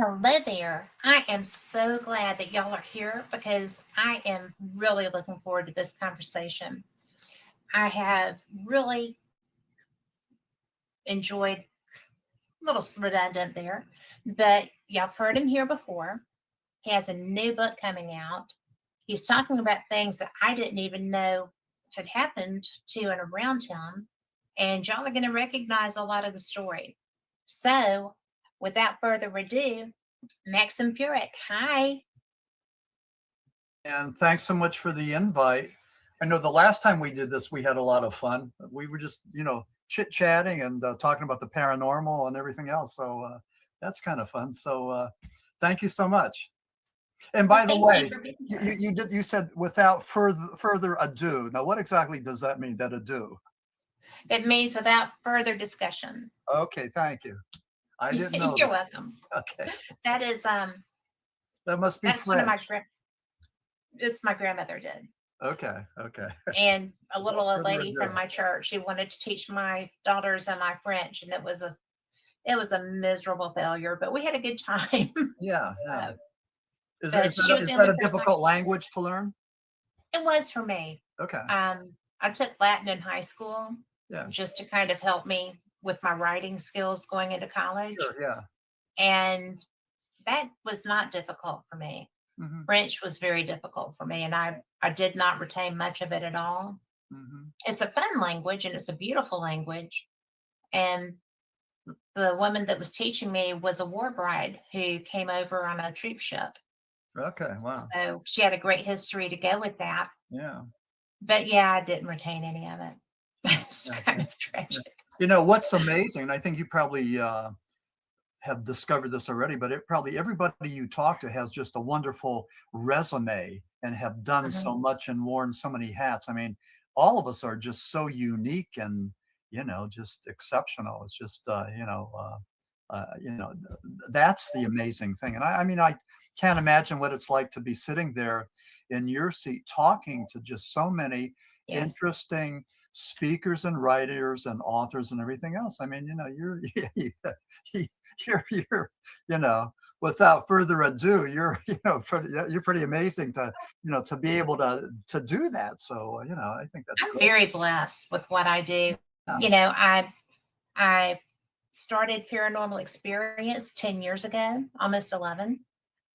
Hello there. I am so glad that y'all are here because I am really looking forward to this conversation. I have really enjoyed, a little redundant there, but y'all have heard him here before. He has a new book coming out. He's talking about things that I didn't even know had happened to and around him. And y'all are going to recognize a lot of the story. So, without further ado, Maxim Furek. Hi. And thanks so much for the invite. I know the last time we did this, we had a lot of fun. We were just, chit-chatting and talking about the paranormal and everything else. So that's kind of fun. So thank you so much. And by the way, you said without further ado. Now, what exactly does that mean, that ado? It means without further discussion. Okay, thank you. I didn't know. You're welcome. Okay. That is that must be that's French. one of my grandmother did. Okay. And a little old lady from my church, she wanted to teach my daughters and my French, and it was a miserable failure, but we had a good time. Yeah. So, Yeah. Is that a difficult language to learn? It was for me. Okay. I took Latin in high school, Yeah. just to kind of help me with my writing skills going into college. Sure, yeah. And that was not difficult for me. Mm-hmm. French was very difficult for me, and I did not retain much of it at all. Mm-hmm. It's a fun language and it's a beautiful language. And the woman that was teaching me was a war bride who came over on a troop ship. Okay, wow. So she had a great history to go with that. Yeah. But yeah, I didn't retain any of it. It's kind of tragic. What's amazing, and I think you probably have discovered this already, but everybody you talk to has just a wonderful resume and have done so much and worn so many hats. I mean, all of us are just so unique and, just exceptional. It's just, that's the amazing thing. And I mean, I can't imagine what it's like to be sitting there in your seat talking to just so many interesting speakers and writers and authors and everything else. I mean, you're without further ado, you're pretty amazing to be able to do that. So I think that's I'm cool. very blessed with what I do. I started Paranormal Experience 10 years ago, almost 11.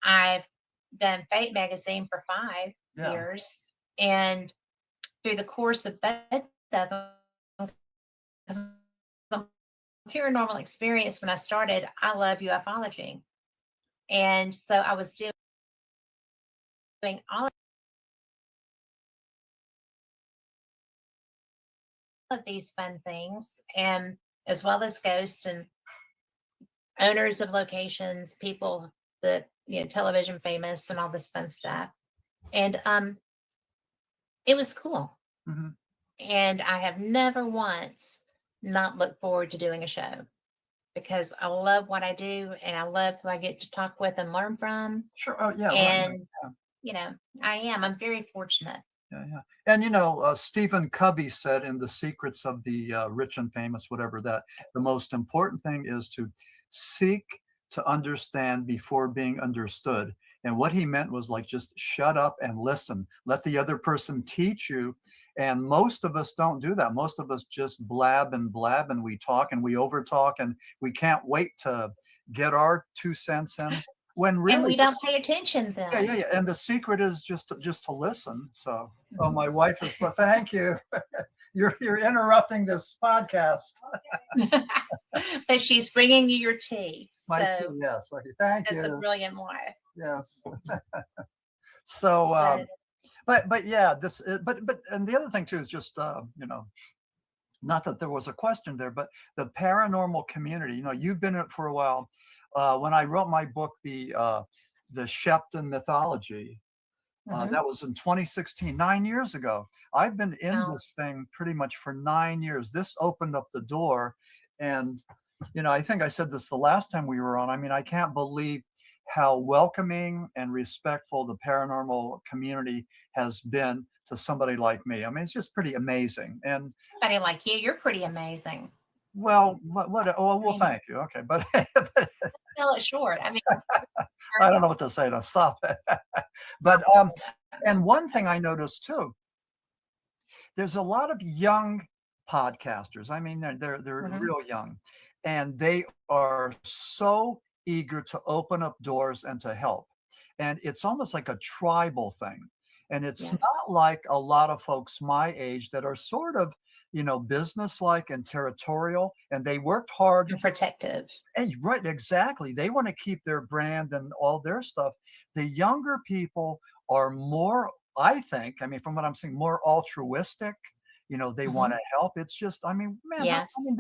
I've done Fate magazine for 5 years, and through the course of both of them, Paranormal Experience, when I started, I love ufology. And so I was doing all of these fun things, and as well as ghosts and owners of locations, people that, television famous and all this fun stuff. And it was cool. Mm-hmm. And I have never once not looked forward to doing a show, because I love what I do and I love who I get to talk with and learn from. Sure. Oh, yeah. And, right. I'm very fortunate. Yeah. And, Stephen Covey said in The Secrets of the Rich and Famous, whatever, that the most important thing is to seek to understand before being understood. And what he meant was like, just shut up and listen. Let the other person teach you. And most of us don't do that. Most of us just blab and we talk and we overtalk, and we can't wait to get our 2 cents in. When really, and we don't pay attention then. Yeah. And the secret is just to listen. So, my wife is. Well, thank you. You're interrupting this podcast. But she's bringing you your tea. My tea, yes. Okay, thank you. That's a brilliant wife. Yes. So, but yeah, and the other thing too is just not that there was a question there, but the paranormal community, you've been in it for a while. When I wrote my book, the Shepton mythology, Hmm. that was in 2016, 9 years ago. I've been in Now, this thing pretty much for 9 years. This opened up the door. And, I think I said this the last time we were on. I mean, I can't believe how welcoming and respectful the paranormal community has been to somebody like me. I mean, it's just pretty amazing. And somebody like you, you're pretty amazing. well, what oh, I well, mean, thank you. Okay. But sell it short. I mean, I don't know what to say to stop it. But, and one thing I noticed too, there's a lot of young podcasters. I mean, they're mhm, real young, and they are so eager to open up doors and to help. And it's almost like a tribal thing. And it's yes, not like a lot of folks my age that are sort of, businesslike and territorial, and they worked hard. and protective. And right, exactly. They want to keep their brand and all their stuff. The younger people are more, I think, I mean, from what I'm seeing, more altruistic. They want Hmm. to help. It's just, I mean, man, I Yes, mean,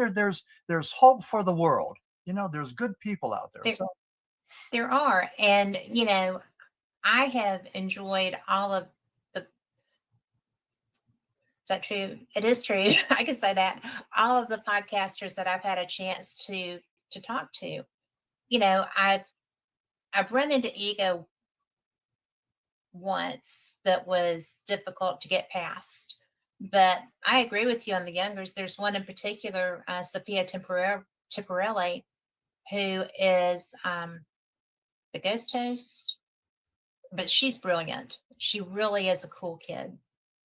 there's hope for the world. There's good people out there. there, So there are. And, I have enjoyed all of the, is that true? It is true. I can say that. All of the podcasters that I've had a chance to talk to, you know, I've I've run into ego once that was difficult to get past. But I agree with you on the youngers. There's one in particular, Sophia Temporelli, who is the ghost host, but she's brilliant. She really is a cool kid.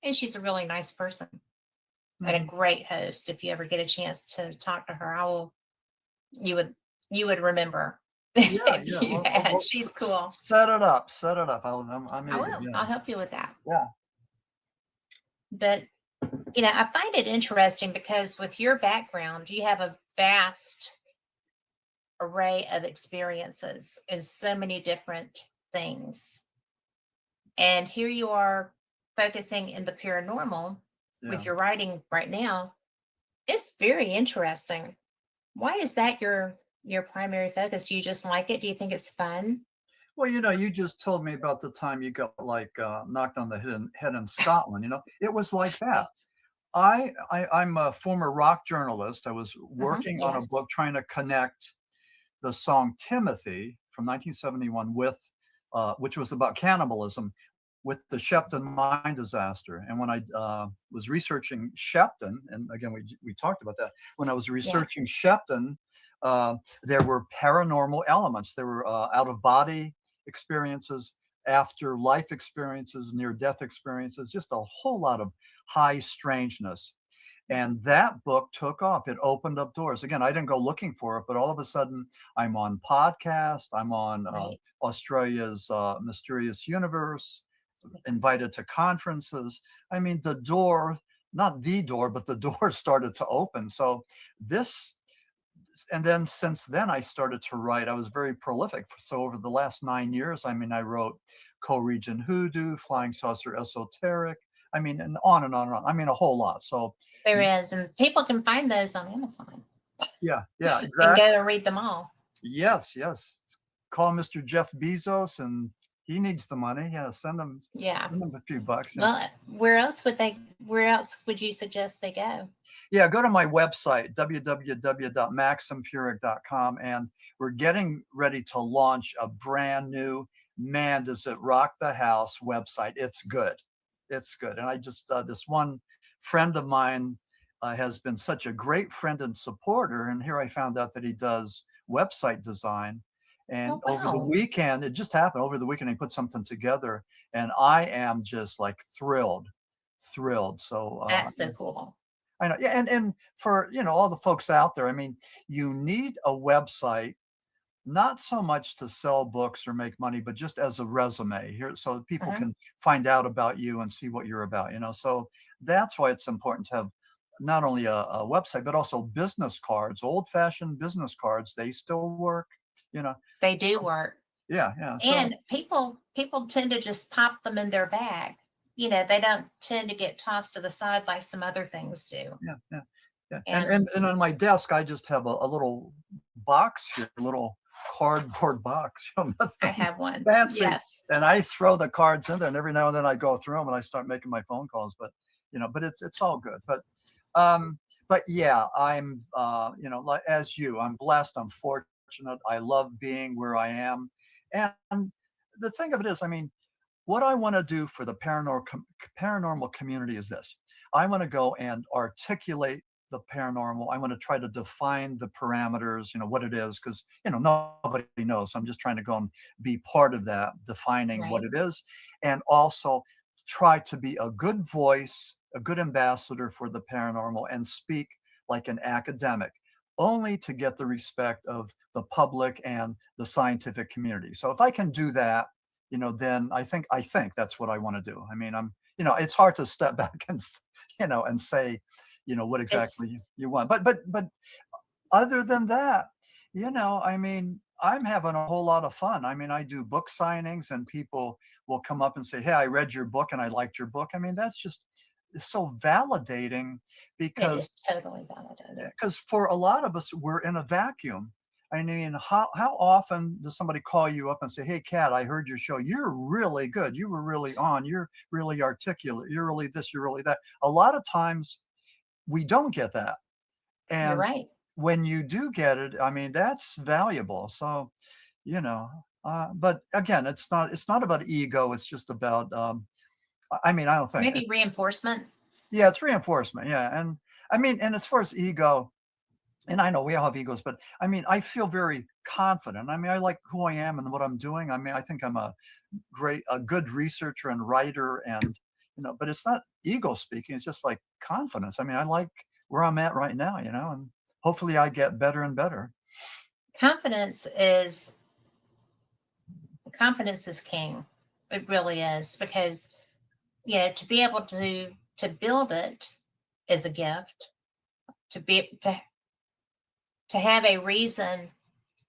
And she's a really nice person and a mhm. great host. If you ever get a chance to talk to her, you would, you would remember Yeah, if yeah. you had. Well, She's cool. set it up, set it up. I'm I eager. will. Yeah, I'll help you with that. yeah, But I find it interesting because with your background, you have a vast array of experiences in so many different things. And here you are focusing in the paranormal yeah. with your writing right now. It's very interesting. Why is that your primary focus? Do you just like it? Do you think it's fun? Well, you just told me about the time you got like knocked on the head in Scotland. It was like that. Yes. I'm a former rock journalist. I was Hmm. working on a Yes. book trying to connect the song Timothy from 1971 with, which was about cannibalism, with the Shepton mine disaster. And when I was researching Shepton, and again, we talked about that, when I was Yes. researching Shepton, there were paranormal elements. There were out of body experiences, after life experiences, near death experiences, just a whole lot of high strangeness. And that book took off. It opened up doors. Again, I didn't go looking for it, but all of a sudden I'm on podcast. I'm on Right. Australia's Mysterious Universe, invited to conferences. I mean, the door, not the door, but the door started to open. So this, and then since then I started to write. I was very prolific. So over the last 9 years, I mean, I wrote Co-Region Hoodoo, Flying Saucer Esoteric. I mean, and on and on and on. I mean, a whole lot. So There is, and people can find those on Amazon yeah, yeah, and exactly. go and read them all. Yes, yes. Call Mr. Jeff Bezos, and he needs the money. Yeah, Yeah. send him a few bucks. Yeah. Well, where else would they? Where else would you suggest they go? Yeah, go to my website, www.maximfurek.com, and we're getting ready to launch a brand new Man Does It Rock the House website. It's good. It's good. And I just, this one friend of mine has been such a great friend and supporter. And here I found out that he does website design. And Oh over the wow, weekend, it just happened over the weekend, he put something together, and I am just like thrilled, thrilled. So, that's so cool. I know. Yeah, and for, all the folks out there, I mean, you need a website, not so much to sell books or make money, but just as a resume here so people Hmm. can find out about you and see what you're about, So that's why it's important to have not only a website, but also business cards, old-fashioned business cards. They still work, you know. They do work, Yeah, yeah. So and people tend to just pop them in their bag. They don't tend to get tossed to the side like some other things do. yeah, yeah. Yeah, And and on my desk, I just have a little box here, a little cardboard box, I nothing have one. fancy. Yes. And I throw the cards in there, and every now and then I go through them and I start making my phone calls. But but it's all good. Um, but yeah, I'm like as you, I'm blessed. I'm fortunate. I love being where I am, and the thing of it is, I mean, what I want to do for the paranormal community is this. I want to go and articulate the paranormal. I want to try to define the parameters, what it is, because nobody knows. I'm just trying to go and be part of that, defining what Right. it is, and also try to be a good voice, a good ambassador for the paranormal, and speak like an academic, only to get the respect of the public and the scientific community. So if I can do that, then I think that's what I want to do. I mean, it's hard to step back and and say, what It's exactly you want. But other than that, I mean, I'm having a whole lot of fun. I mean, I do book signings and people will come up and say, "Hey, I read your book and I liked your book." I mean, that's just so validating it because is totally validating. for a lot of us, we're in a vacuum. I mean, how often does somebody call you up and say, "Hey, Kat, I heard your show. You're really good. You were really on. You're really articulate. You're really this. You're really that." A lot of times we don't get that, You're and right. when you do get it, I mean, that's valuable. So, you know, but again, it's not about ego. It's just about. I mean, I don't think. Maybe reinforcement. Yeah, it's reinforcement. Yeah, and I mean, and as far as ego, and I know we all have egos, but I mean, I feel very confident. I mean, I like who I am and what I'm doing. I mean, I think I'm a good researcher and writer, and but it's not ego speaking. It's just like confidence. I mean, I like where I'm at right now, and hopefully I get better and better. Confidence is confidence is king. It really is because to be able to build it is a gift. To be to have a reason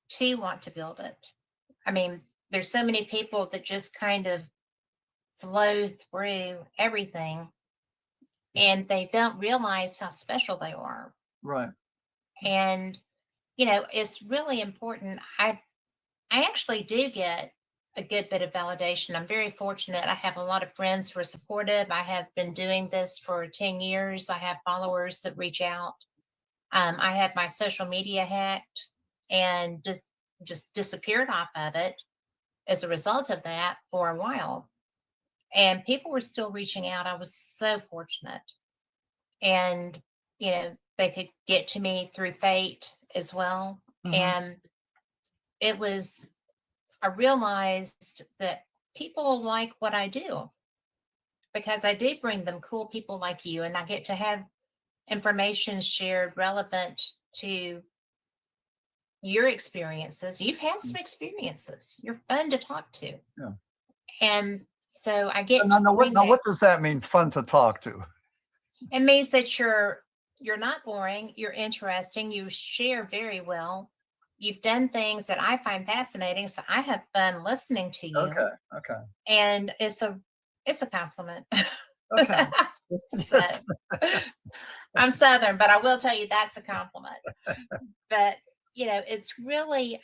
to want to build it. I mean, there's so many people that just kind of flow through everything and they don't realize how special they are. Right. And it's really important. I actually do get a good bit of validation. I'm very fortunate. I have a lot of friends who are supportive. I have been doing this for 10 years. I have followers that reach out. I had my social media hacked and just disappeared off of it as a result of that for a while. And people were still reaching out. I was so fortunate. And, they could get to me through fate as well. Hmm. And it was, I realized that people like what I do because I do bring them cool people like you, and I get to have information shared relevant to your experiences. You've had some experiences. You're fun to talk to. Yeah. And so I get Now, to now, what bring now, that. what does that mean? Fun to talk to? It means that you're not boring, you're interesting, you share very well. You've done things that I find fascinating, so I have fun listening to Okay. you. Okay. And it's a compliment. Okay. So I'm Southern, but I will tell you that's a compliment. But it's really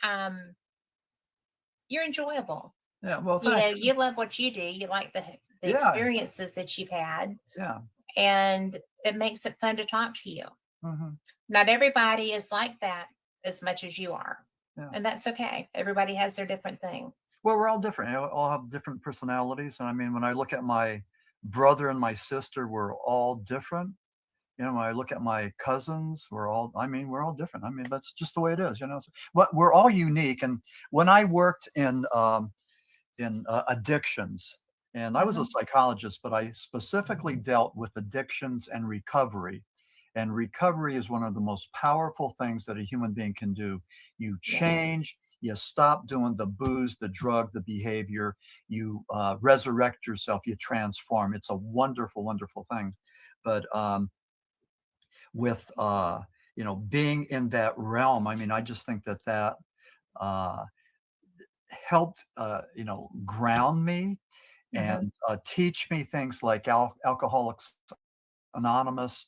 you're enjoyable. Yeah. Well, thanks. You love what you do. You like the Yeah. experiences that you've had, Yeah. and it makes it fun to talk to you. Hmm. Not everybody is like that as much as you are, Yeah. and that's okay. Everybody has their different thing. Well, we're all different. All have different personalities. And I mean, when I look at my brother and my sister, we're all different. When I look at my cousins, we're all different. I mean, that's just the way it is, So, but we're all unique. And when I worked in addictions, and I was a Hmm. psychologist, but I specifically dealt with addictions and recovery. And recovery is one of the most powerful things that a human being can do. You Yes. change, you stop doing the booze, the drug, the behavior, you resurrect yourself, you transform. It's a wonderful, wonderful thing. But with being in that realm, I mean, I just think that uh, helped ground me Hmm. and teach me things like Alcoholics Anonymous,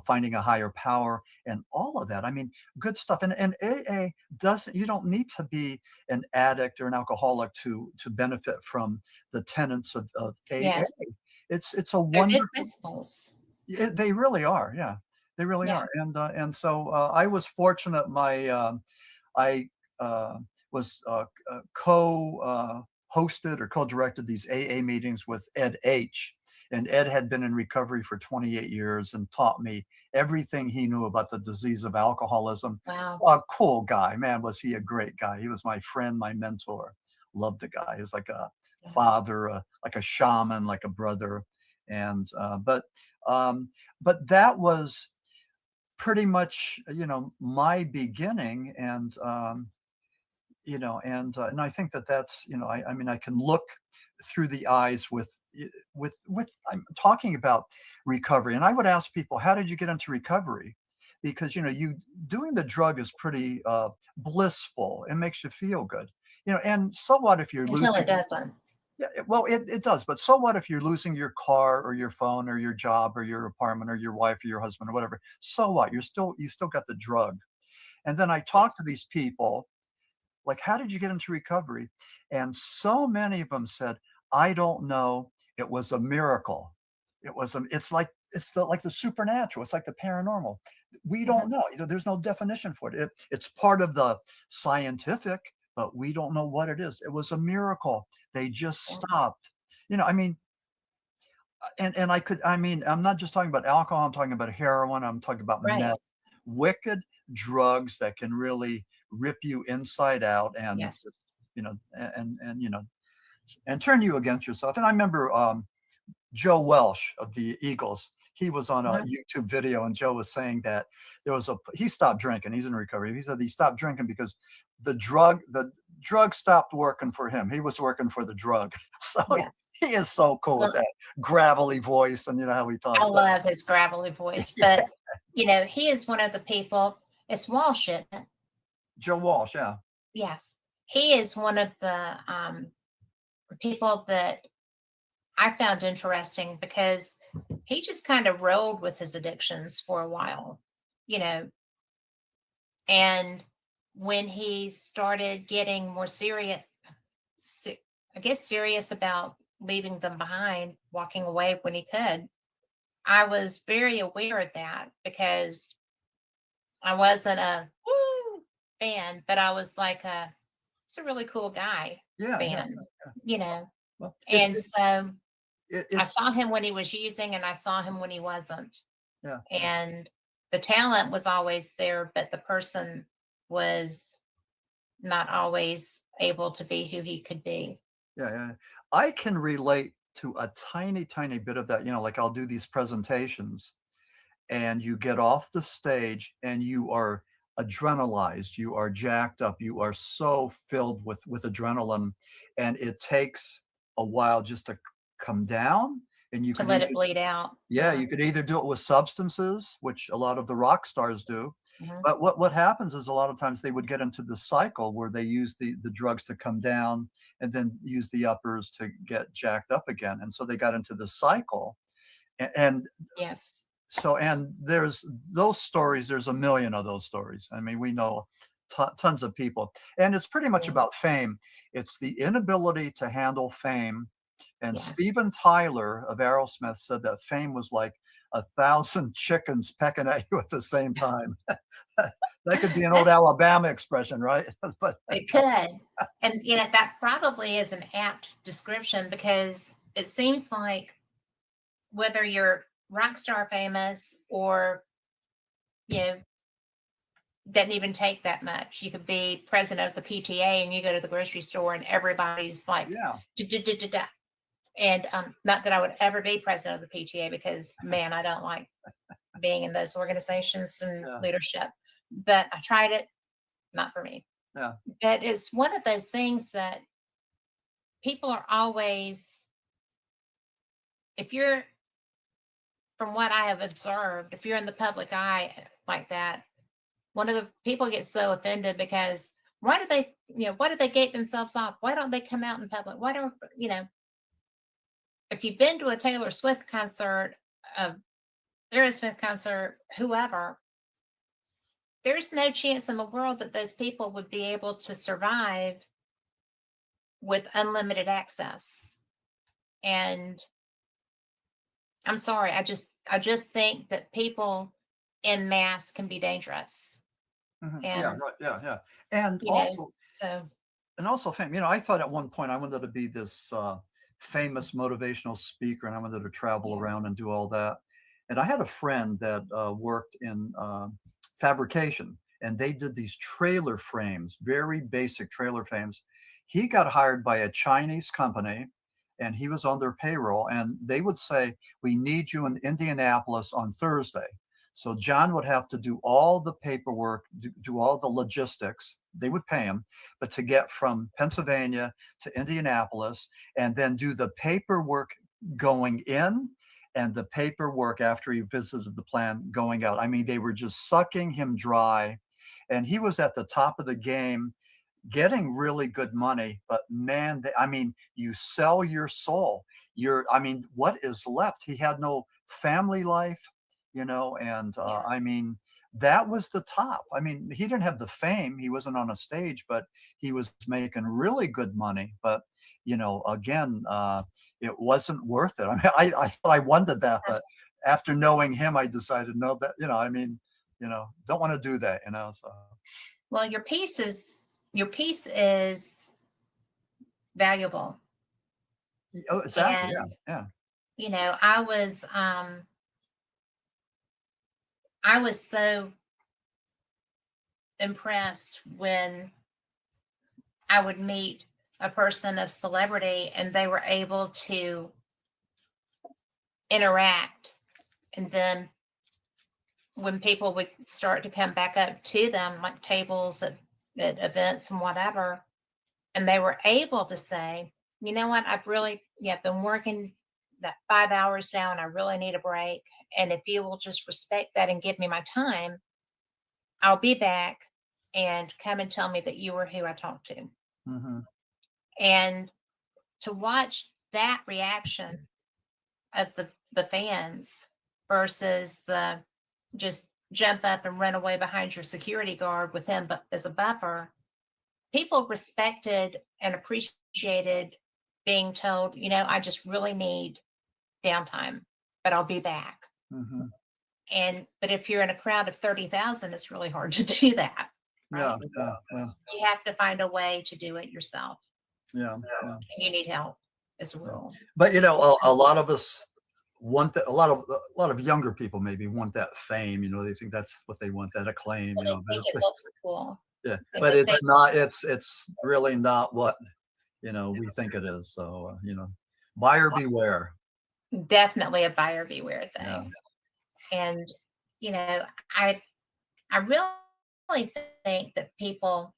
finding a higher power and all of that. I mean, good stuff. And AA doesn't, you don't need to be an addict or an alcoholic to benefit from the tenets of AA. Yes. It's a They're good wonderful, principles. they really are. Yeah, they really Yeah. are. And so I was fortunate. I was hosted or co-directed these AA meetings with Ed H. And Ed had been in recovery for 28 years and taught me everything he knew about the disease of alcoholism. Wow. A cool guy, man. Was he a great guy? He was my friend, my mentor. Loved the guy. He was like a Yeah. father, like a shaman, like a brother. And but that was pretty much my beginning. And I think that's I mean, I can look through the eyes with I'm talking about recovery, and I would ask people, how did you get into recovery? Because you doing the drug is pretty blissful. It makes you feel good, and so what if you're Until losing. it doesn't. Yeah, well, it does, but so what if you're losing your car or your phone or your job or your apartment or your wife or your husband or whatever? So what? You still got the drug. And then I talk to Yes. these people, like, how did you get into recovery? And so many of them said, I don't know. It was a miracle. It's like the supernatural. It's like the paranormal. We Mhm. don't know. There's no definition for it. It's part of the scientific, but we don't know what it is. It was a miracle. They just Yeah. stopped. I mean, I'm not just talking about alcohol. I'm talking about heroin. I'm talking about Right. meth, wicked drugs that can really rip you inside out and Yes. you know, and turn you against yourself. And I remember Joe Welsh of the Eagles. He was on a Mhm. YouTube video, and Joe was saying that he stopped drinking. He's in recovery. He said he stopped drinking because the drug stopped working for him. He was working for the drug. So Yes. he is so cool with Well, that gravelly voice, and how he I talks. But love his gravelly voice, but he is one of the people. It's Walsh, isn't it? Joe Walsh, yeah, Yes. He is one of the people that I found interesting because he just kind of rolled with his addictions for a while, you know, and when he started getting more serious, I guess serious about leaving them behind, walking away when he could, I was very aware of that because I wasn't a woo fan, but I was like it's a really cool guy yeah, yeah, fan, you know. well, And so I it's saw him when he was using and I saw him when he wasn't. yeah, yeah, And the talent was always there, but the person was not always able to be who he could be. yeah, yeah. I can relate to a tiny, tiny bit of that. Like, I'll do these presentations, and you get off the stage and you are adrenalized, you are jacked up, you are so filled with adrenaline, and it takes a while just to come down. And you To could let either it bleed out. yeah, Yeah. you could either do it with substances, which a lot of the rock stars do. Mhm. But what happens is, a lot of times they would get into the cycle where they use the drugs to come down and then use the uppers to get jacked up again. And so they got into the cycle. And Yes. and there's those stories. There's a million of those stories. I mean, we know tons of people, and it's pretty much Yeah. about fame. It's the inability to handle fame. And Yeah. Steven Tyler of Aerosmith said that fame was like 1,000 chickens pecking at you at the same time. That could be an old That's Alabama expression, right? But it could. And that probably is an apt description because it seems like whether you're rock star famous or you know doesn't even take that much. You could be president of the PTA and you go to the grocery store and everybody's like, yeah, "Da, da, da, da, da." And not that I would ever be president of the PTA because, man, I don't like being in those organizations and yeah, leadership. But I tried it, not for me. yeah, But it's one of those things that people are always, if you're, from what I have observed, if you're in the public eye like that, one of the people gets so offended because why do they gate themselves off? Why don't they come out in public? Why don't, if you've been to a Taylor Swift concert, a Aerosmith concert, whoever, there's no chance in the world that those people would be able to survive with unlimited access. And I'm sorry, I just think that people in mass can be dangerous. Yeah, And right. Yeah, yeah. And you know, also, so fame. You know, I thought at one point I wanted to be this famous motivational speaker, and I wanted to travel yeah, around and do all that. And I had a friend that worked in fabrication, and they did these trailer frames, very basic trailer frames. He got hired by a Chinese company, and he was on their payroll. And they would say, "We need you in Indianapolis on Thursday." So John would have to do all the paperwork, do all the logistics. They would pay him, but to get from Pennsylvania to Indianapolis and then do the paperwork going in and the paperwork after he visited the plant going out. I mean, they were just sucking him dry. And he was at the top of the game, getting really good money. But man, I mean, you sell your soul. I mean, what is left? He had no family life, and yeah. I mean, that was the top. I mean, he didn't have the fame. He wasn't on a stage, but he was making really good money. But, again, it wasn't worth it. I mean, I thought I wanted that, but That's- after knowing him, I decided, no, that, I mean, don't want to do that, so. well, your piece is valuable. Oh, exactly. Yeah. And Yeah. I was so impressed when I would meet a person of celebrity and they were able to interact. And then when people would start to come back up to them, like tables at events and whatever, and they were able to say, you know what, I've really, yeah, been working that 5 hours now and I really need a break. And if you will just respect that and give me my time, I'll be back and come and tell me that you were who I talked to. Hmm. And to watch that reaction of the fans versus the just jump up and run away behind your security guard with him but as a buffer, people respected and appreciated being told, I just really need downtime, but I'll be back. Hmm. But if you're in a crowd of 30,000, it's really hard to do that, Yeah. right? Yeah. Yeah. You have to find a way to do it yourself. Yeah. Yeah. And you need help as a Yeah. rule. But a lot of us want that. A lot of younger people maybe want that fame. They think that's what they want, that acclaim. Well, they But think it's it looks cool. yeah, They but think they it's not. It's really not what we think it is. So buyer beware. definitely a buyer beware Yeah. thing. And you know, I I really think that people,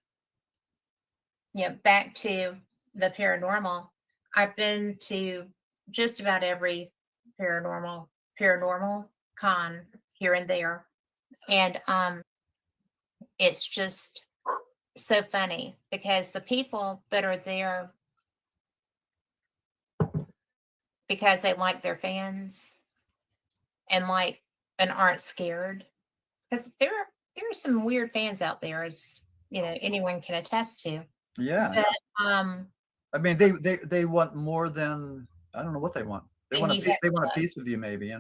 back to the paranormal, I've been to just about every paranormal con here and there. And it's just so funny because the people that are there because they like their fans and aren't scared, because there are some weird fans out there, as anyone can attest to. Yeah. But I mean, they want more than, I don't know what they want. They then want a you have they want a to give. piece of you, maybe.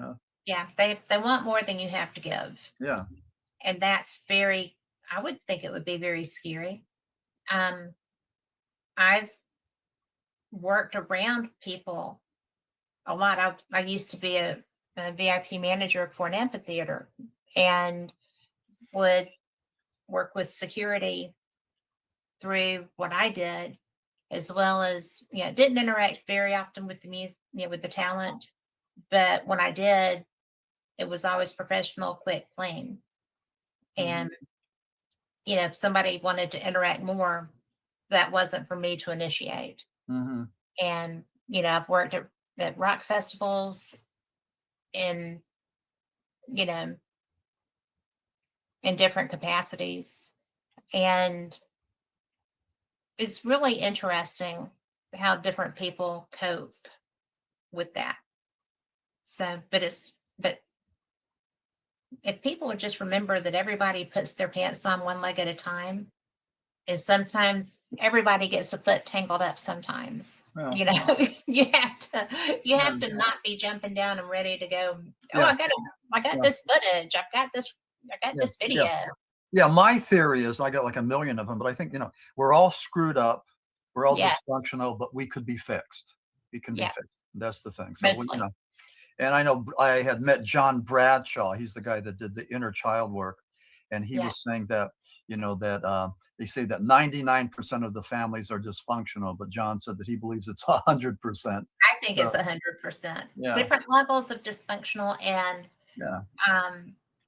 Yeah, they want more than you have to give. Yeah. And that's very, I would think it would be very scary. um I've worked around people a lot. I used to be a VIP manager for an amphitheater and would work with security through what I did, as well as, didn't interact very often with the music, with the talent. But when I did, it was always professional, quick, clean. Hmm. And, if somebody wanted to interact more, that wasn't for me to initiate. Hmm. And, I've worked at rock festivals in, you know, in different capacities. And it's really interesting how different people cope with that. So, but But if people would just remember that everybody puts their pants on one leg at a time, and sometimes everybody gets a foot tangled up sometimes. Yeah. You know, you Yeah. have to not be jumping down and ready to go, oh, Yeah. I got Yeah. this footage. I got Yeah. this video. Yeah. My theory is I got like a million of them, but I think, we're all screwed up. We're all Yeah, dysfunctional, but we could be fixed. We can be yeah, fixed. That's the thing. So, mostly. and I know I had met John Bradshaw. He's the guy that did the inner child work. And he Yeah. was saying that, they say that 99% of the families are dysfunctional, but John said that he believes it's 100%. I think So, it's 100%. yeah. Different levels of dysfunctional, and Yeah.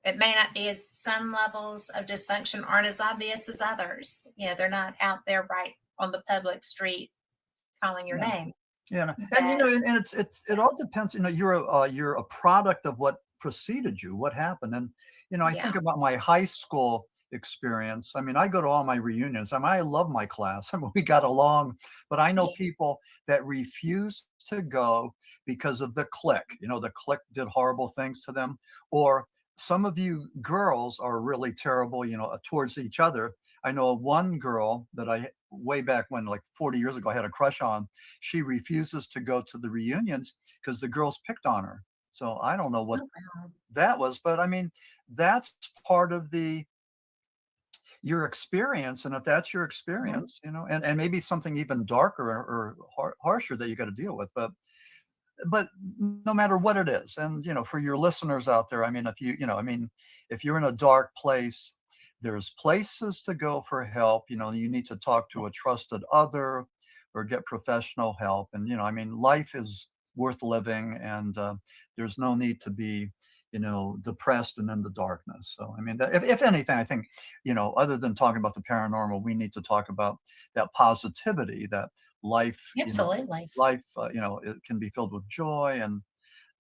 it may not be as some levels of dysfunction aren't as obvious as others. They're not out there right on the public street calling your Yeah. name. Yeah. But And it all depends. You're a product of what preceded you, what happened. And, I yeah, think about my high school experience. I mean, I go to all my reunions. I mean, I love my class. I mean, we got along, but I know yeah, people that refuse to go because of the clique. The clique did horrible things to them. Or some of you girls are really terrible, towards each other. I know one girl that way back when, like 40 years ago, I had a crush on. She refuses to go to the reunions because the girls picked on her. So I don't know what oh, wow. that was, but I mean, that's part of your experience. And if that's your Mhm. experience, and maybe something even darker or harsher that you got to deal with, but no matter what it is, and for your listeners out there, I mean, if you're in a dark place, there's places to go for help. You need to talk to a trusted other or get professional help. And I mean, life is worth living, and there's no need to be depressed and in the darkness. So I mean, if anything, I think other than talking about the paranormal, we need to talk about that positivity, that life, Absolutely. it can be filled with joy, and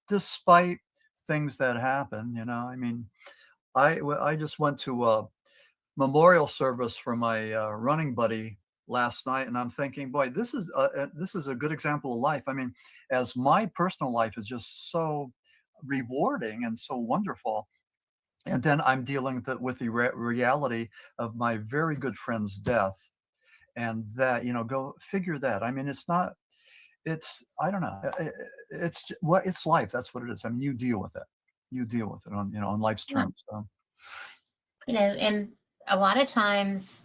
despite things that happen, I mean, I just went to a memorial service for my running buddy last night, and I'm thinking, boy, this is a good example of life. I mean, as my personal life is just so rewarding and so wonderful, and then I'm dealing with the reality of my very good friend's death, and that go figure that. I mean, I don't know. It's life. That's what it is. I mean, you deal with it. You deal with it on life's Yeah. terms. So And a lot of times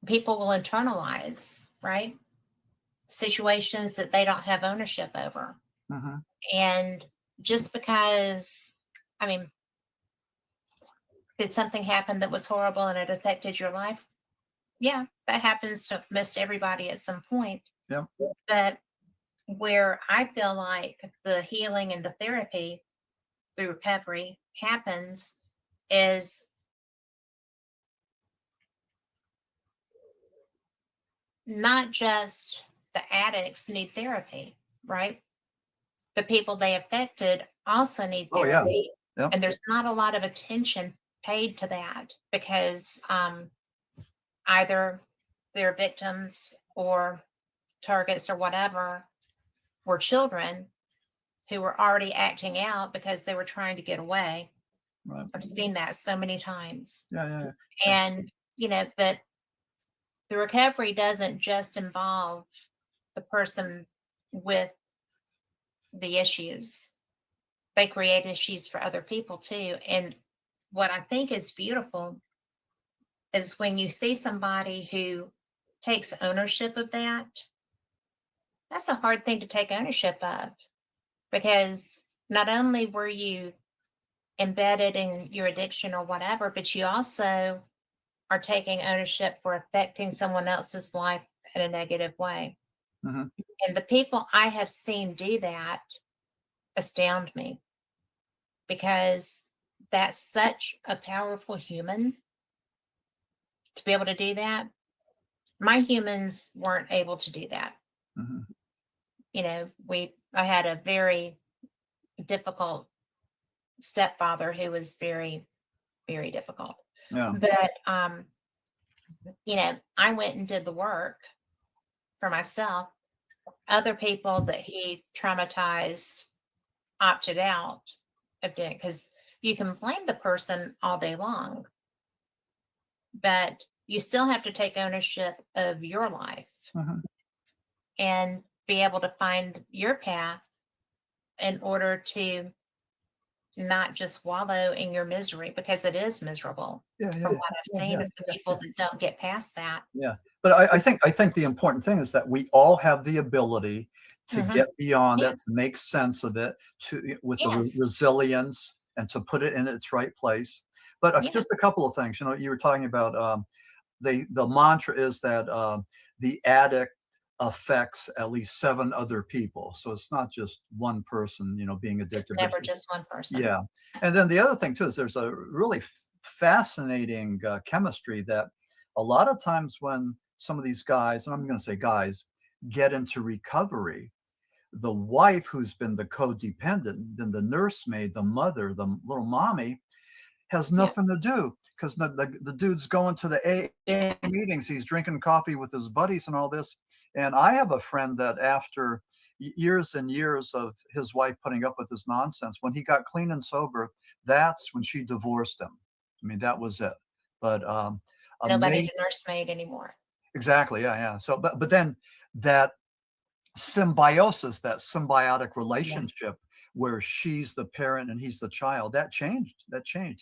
people will internalize, right? Situations that they don't have ownership over. mhm. And just because, I mean, did something happen that was horrible and it affected your life? Yeah, that happens to most everybody at some point. Yeah. But where I feel like the healing and the therapy through recovery happens is not just the addicts need therapy, right? The people they affected also need Oh yeah. therapy. Yep. And there's not a lot of attention paid to that because either their victims or targets or whatever were children who were already acting out because they were trying to get away. Right. I've seen that so many times. Yeah. Yeah. And, but the recovery doesn't just involve the person with the issues. They create issues for other people too. And what I think is beautiful is when you see somebody who takes ownership of that. That's a hard thing to take ownership of because not only were you embedded in your addiction or whatever, but you also are taking ownership for affecting someone else's life in a negative way. Mhm. And the people I have seen do that astound me because that's such a powerful human to be able to do that. My humans weren't able to do that. Mhm. I had a very difficult stepfather who was very, very difficult. Yeah. But I went and did the work for myself. Other people that he traumatized opted out. of doing, because you can blame the person all day long, but you still have to take ownership of your life Mhm. and be able to find your path in order to not just wallow in your misery, because it is miserable Yeah, from yeah, what I've yeah, seen yeah, of the yeah, people yeah. that don't get past that. Yeah. But I think the important thing is that we all have the ability to Hmm. get beyond that, to Yes. make sense of it, with the Yes. resilience, and to put it in its right place. But just a Yes. couple of things. You were talking about, the mantra is that, the addict affects at least 7 other people. So it's not just one person, being It's addicted, but never just one person. yeah. And then the other thing too is there's a really fascinating, chemistry that a lot of times when some of these guys, and I'm going to say guys, get into recovery, the wife who's been the codependent, then the nursemaid, the mother, the little mommy, has Yeah. nothing to do because the dude's going to the AA meetings. He's drinking coffee with his buddies and all this. And I have a friend that after years and years of his wife putting up with his nonsense, when he got clean and sober, that's when she divorced him. I mean, that was it. But Nobody amazing. to nursemaid anymore. Exactly. Yeah. Yeah. So, but then that symbiosis, that symbiotic Yeah. relationship where she's the parent and he's the child, that changed.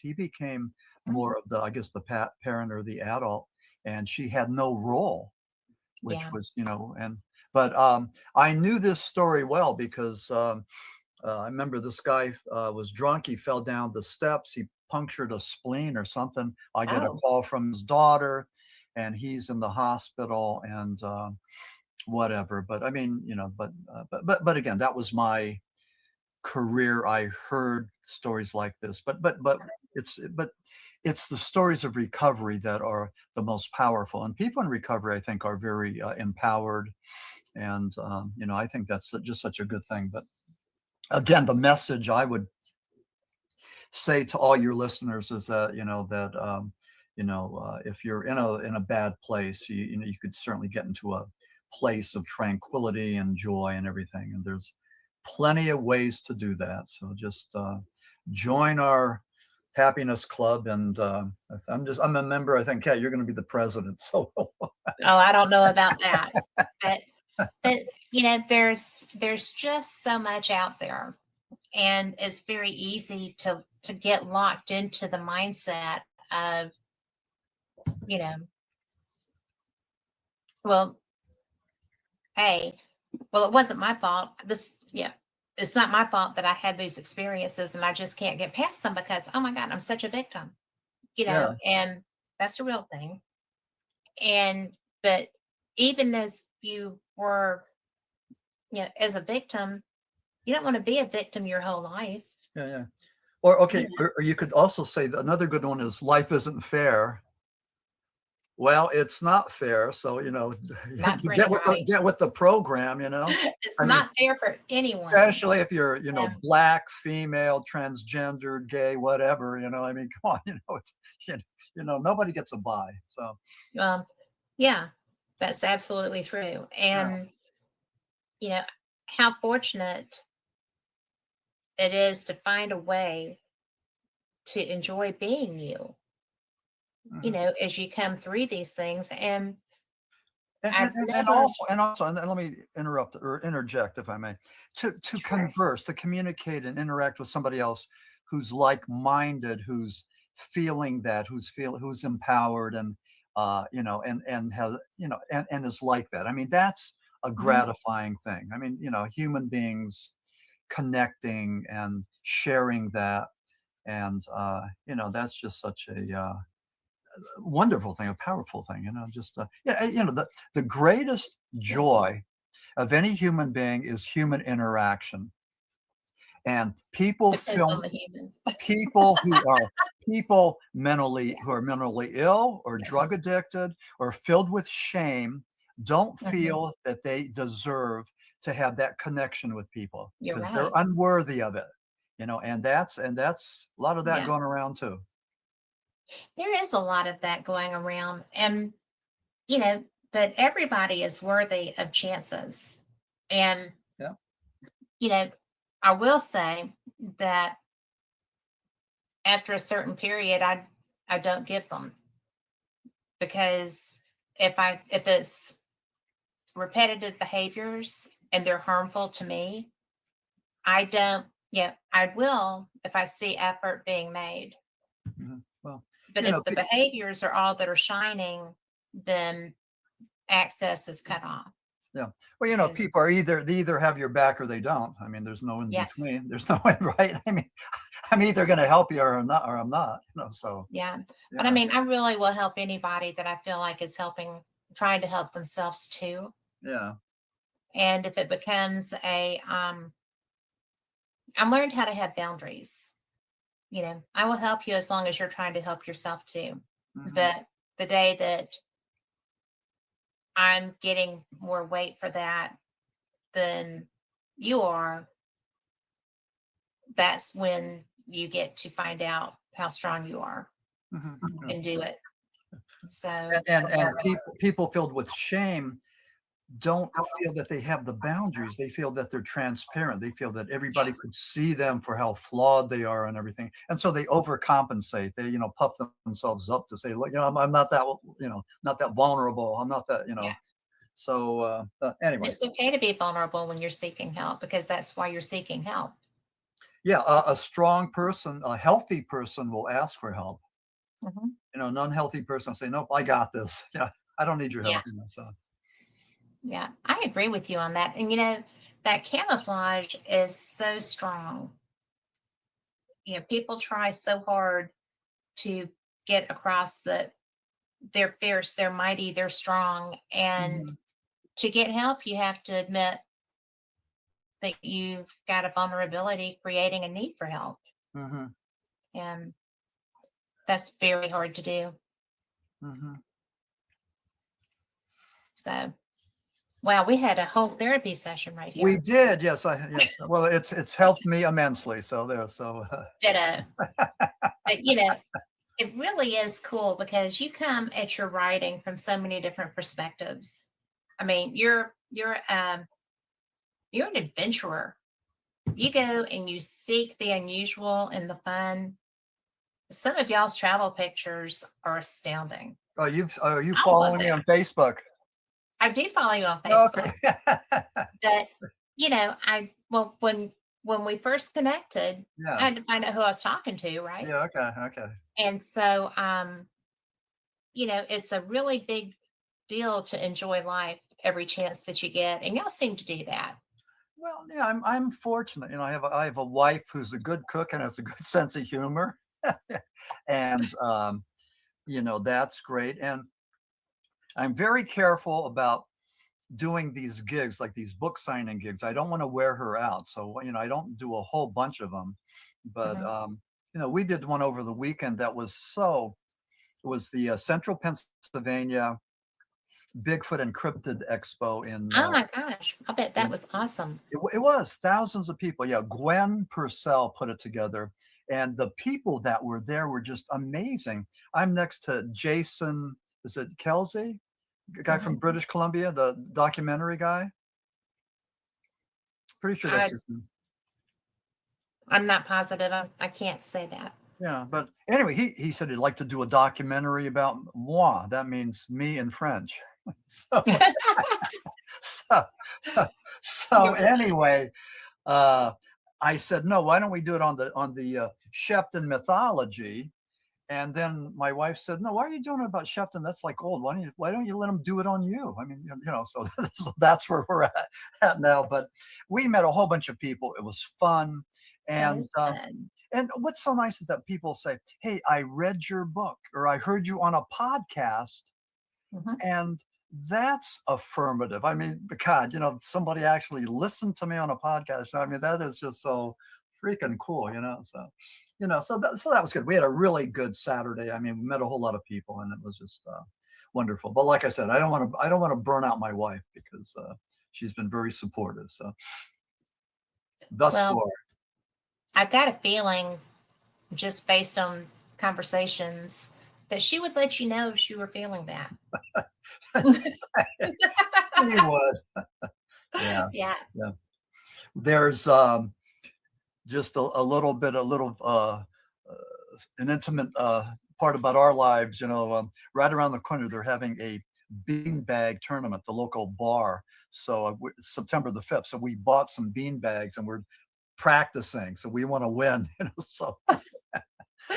He became Mhm. more of the, I guess, the parent or the adult, and she had no role, which Yeah. was, and but I knew this story well because, I remember this guy, was drunk. He fell down the steps. He punctured a spleen or something. I get a Oh, call from his daughter, and he's in the hospital, and whatever. But I mean, but again, that was my career. I heard stories like this, but it's the stories of recovery that are the most powerful. And people in recovery, I think, are very, empowered, and I think that's just such a good thing. But again, the message I would say to all your listeners is that, if you're in a bad place, you could certainly get into a place of tranquility and joy and everything, and there's plenty of ways to do that. So just, join our happiness club, and I'm a member. I think, Kat, you're going to be the president. So I don't know about that. But but there's just so much out there. And it's very easy to get locked into the mindset of, you know, well, hey, well, it wasn't my fault. It's not my fault that I had these experiences and I just can't get past them because, oh my God, I'm such a victim, yeah, and that's a real thing. And, but even as you were, as a victim, you don't want to be a victim your whole life. yeah, yeah. Or You okay, know, or you could also say that another good one is life isn't fair. Well, it's not fair, so, not you for get with the anybody. get with the program, It's I mean, not fair for anyone. especially if you're, Um, black, female, transgender, gay, whatever, I mean, come on, it's, you nobody gets a buy. So, um, yeah, that's absolutely true. yeah. And, you know, how fortunate it is to find a way to enjoy being you, Mhm. as you come through these things. And And and I've and and never, also, and let me interrupt or interject, if I may, to sure. converse, to communicate and interact with somebody else who's like-minded, who's feeling that, who's empowered, and, and has, and is like that. I mean, that's a Mhm. gratifying thing. I mean, human beings connecting and sharing that, and, that's just such a, wonderful thing, a powerful thing, just, yeah, the greatest Yes. joy of any human being is human interaction. And people Depends on feel the human. people who are people mentally who Yes. are mentally ill or Yes. drug addicted or filled with shame don't Mhm. feel that they deserve to have that connection with people You're because they're right. unworthy of it, and that's a lot of that Yeah. going around too. There is a lot of that going around. And, you know, but everybody is worthy of chances. And, Yeah. you know, I will say that after a certain period, I don't give them, because if it's repetitive behaviors and they're harmful to me, I don't. Yeah, I will if I see effort being made. Well, But you know, if the behaviors are all that are shining, then access is cut off. yeah. Well, you know, Because people are they either have your back or they don't. I mean, there's no in yes, between. There's no way, right? I mean, I'm either going to help you or I'm not. You know, so yeah. But I yeah, mean, I really will help anybody that I feel like is helping, trying to help themselves too. yeah. And if it becomes I learned how to have boundaries. I will help you as long as you're trying to help yourself too. Hmm. But the day that I'm getting more weight for that than you are, that's when you get to find out how strong you are Hmm. Yeah. and do it. And, So, and people filled with shame don't feel that they have the boundaries. They feel that they're transparent. They feel that everybody yes, could see them for how flawed they are and everything. And so they overcompensate. They, puff themselves up to say, look, I'm not that, not that vulnerable. I'm not that, yeah. So And anyway, it's okay to be vulnerable when you're seeking help, because that's why you're seeking help. yeah, a strong person, a healthy person will ask for help. Mhm. An unhealthy person will say, nope, I got this. Yeah, I don't need your help. Yes. So Yeah. I agree with you on that. And that camouflage is so strong. People try so hard to get across that they're fierce, they're mighty, they're strong. And mhm, to get help, you have to admit that you've got a vulnerability creating a need for help. mhm, And that's very hard to do. mhm. So, wow, we had a whole therapy session right We here. did, yes, yes. Well, it's helped me immensely. So there, so Ditto. But it really is cool because you come at your writing from so many different perspectives. I mean, you're an adventurer. You go and you seek the unusual and the fun. Some of y'all's travel pictures are astounding. are you I love following me it. on Facebook? I do follow you on Okay. Facebook, but well, when we first connected, I Yeah. had to find out who I was talking to, right? Yeah. Okay. Okay. And so, it's a really big deal to enjoy life every chance that you get, and y'all seem to do that. Well, yeah, I'm fortunate. I have a wife who's a good cook and has a good sense of humor, and that's great. And I'm very careful about doing these gigs, like these book signing gigs. I don't want to wear her out, so I don't do a whole bunch of them. But Mhm. we did one over the weekend that was so. It was the Central Pennsylvania Bigfoot Encrypted Expo Oh my gosh, I bet that in was awesome. it was thousands of people. Yeah, Gwen Purcell put it together, and the people that were there were just amazing. I'm next to Jason. Is it Kelsey? The guy from Mhm. British Columbia, the documentary guy. Pretty sure that's I his name. I'm not positive. I can't say that. Yeah, but anyway, he said he'd like to do a documentary about moi. That means me in French. So so so You're anyway, uh, I said, no, why don't we do it on the Shepton mythology? And then my wife said, no, why are you doing it about Shepton? That's like old. Why don't you let him do it on you? I mean, so, so that's where we're at now. But we met a whole bunch of people. It was fun. That And is good. and what's so nice is that people say, hey, I read your book or I heard you on a podcast. Mhm. And that's affirmative. I mean, God, somebody actually listened to me on a podcast. I mean, that is just so freaking cool. So, so that was good. We had a really good Saturday. I mean, we met a whole lot of people, and it was just wonderful. But like I said, I don't want to burn out my wife because she's been very supportive. So thus Well, far, I've got a feeling, just based on conversations, that she would let you know if she were feeling that. she would. Yeah, Yeah. yeah. There's just a little an intimate part about our lives. Right around the corner, they're having a beanbag tournament, the local bar. So September the 5th. So we bought some bean bags and we're practicing. So we want to win. So,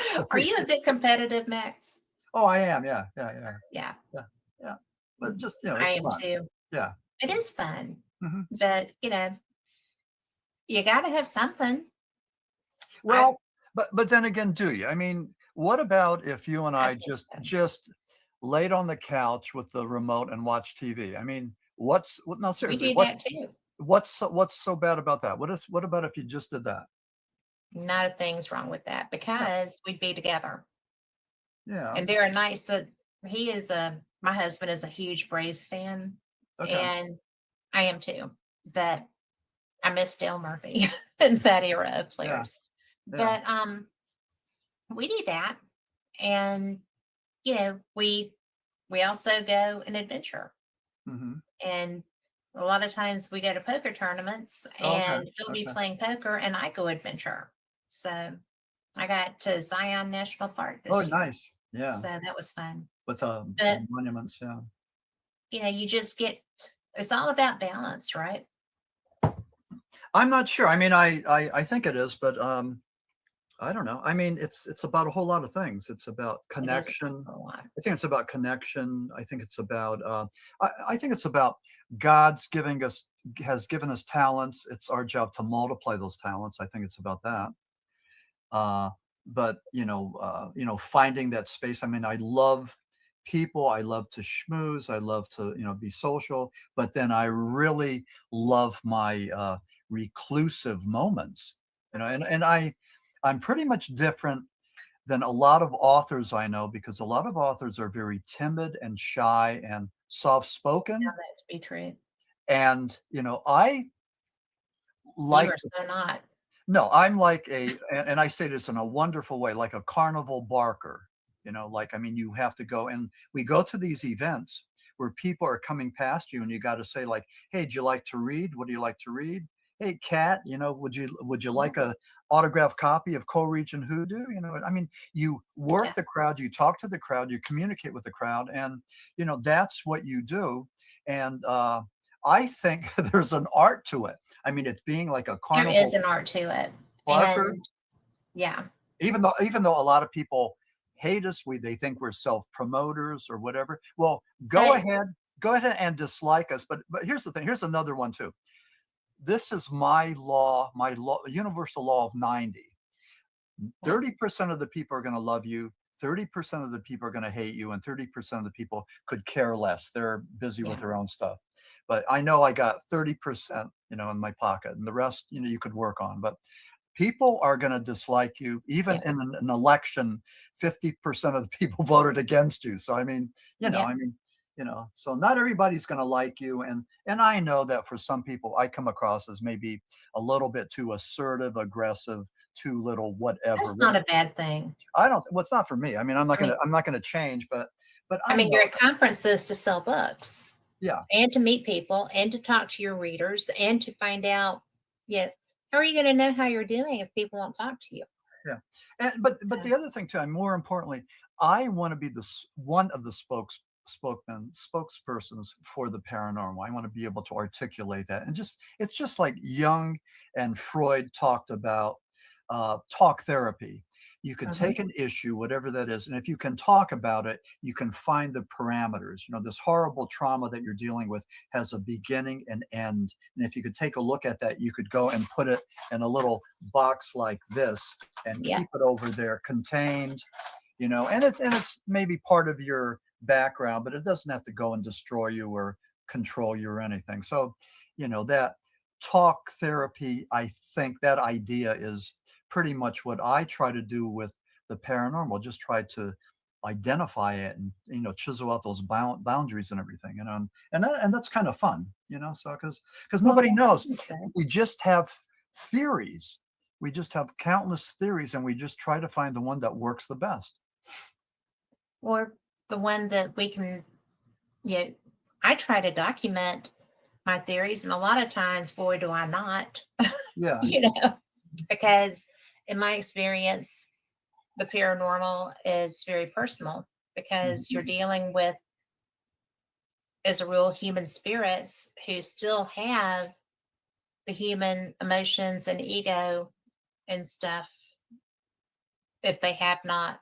so Are you a bit competitive, Max? oh, I am. Yeah, yeah, yeah, Yeah, yeah, yeah. But just I it's am fun. too. Yeah. It is fun, Hmm. but you got to have something. I Well, but then again, do you? I mean, what about if you and I I think so. just laid on the couch with the remote and watched TV? I mean, no, We seriously, do that too. what's so bad about that? What about if you just did that? Not a thing's wrong with that Yeah, because we'd be together. yeah, And there are nights that my husband is a huge Braves fan, okay, and I am too. But I miss Dale Murphy and that era of yeah, players. yeah, But we do that, and we also go and adventure, hmm, and a lot of times we go to poker tournaments, oh, okay, and he'll be okay. playing poker, and I go adventure. So I got to Zion National Park Oh, this year, nice, yeah, so that was fun. with But monuments, yeah. you just get it's all about balance, right? I'm not sure. I mean, I think it is, but I don't know. I mean, it's about a whole lot of things. It's about It is connection. a lot. I think it's about connection. I think it's about I think it's about God's giving us has given us talents. It's our job to multiply those talents. I think it's about that. Uh, but finding that space. I mean, I love people. I love to schmooze. I love to be social. But then I really love my reclusive moments. I'm pretty different than a lot of authors I know because a lot of authors are very timid and shy and soft Found spoken. that to be true. And I You like are so not. no, I'm like and I say this in a wonderful way, like a carnival barker. Like I mean, you have to go and we go to these events where people are coming past you, and you got to say like, "Hey, do you like to read? What do you like to read? Hey, cat, would you Yeah, like a autographed copy of Coleridge and Hoodoo?" I mean, you work yeah. the crowd, you talk to the crowd, you communicate with the crowd, and that's what you do. And I think there's an art to it. I mean, it's being like a There is carnival an art to it. barker, And yeah, even though a lot of people hate us, they think we're self promoters or whatever. Well, but go ahead and dislike us. But here's the thing. Here's another one too. This is my law, universal law of 90. yeah, 30% of the people are going to love you. 30% of the people are going to hate you, and 30% of the people could care less. They're busy with yeah, their own stuff. But I know I got 30%, in my pocket, and the rest, you could work on. But people are going to dislike you even yeah, in an election. 50% of the people voted against you. So I mean, yeah. so not everybody's going to like you. And I know that for some people I come across as maybe a little bit too assertive, aggressive, too little whatever. That's But not a bad thing. I don't well, it's not for me. I mean, I mean, I'm not going to change, but I I mean, know you're at conferences to sell books yeah. and to meet people and to talk to your readers and to find out, yeah, how are you going to know how you're doing if people won't talk to you? Yeah. But So, the other thing too, and more importantly, I want to be one of the spokespersons for the paranormal. I want to be able to articulate that. And it's just like Jung and Freud talked about talk therapy. You could mhm, take an issue, whatever that is, and if you can talk about it, you can find the parameters. This horrible trauma that you're dealing with has a beginning and end. And if you could take a look at that, you could go and put it in a little box like this and yeah, keep it over there contained, and it's maybe part of your background, but it doesn't have to go and destroy you or control you or anything. So, that talk therapy, I think that idea is pretty much what I try to do with the paranormal. Just try to identify it and chisel out those boundaries and everything, and that's kind of fun, so because well, nobody knows. I think so. We just have theories. We just have countless theories, and we just try to find the one that works the best. Or the one that we can, you know, I try to document my theories, and a lot of times, boy, do I not, Yeah. you know, because in my experience, the paranormal is very personal because you're dealing with, as a real human spirits who still have the human emotions and ego and stuff if they have not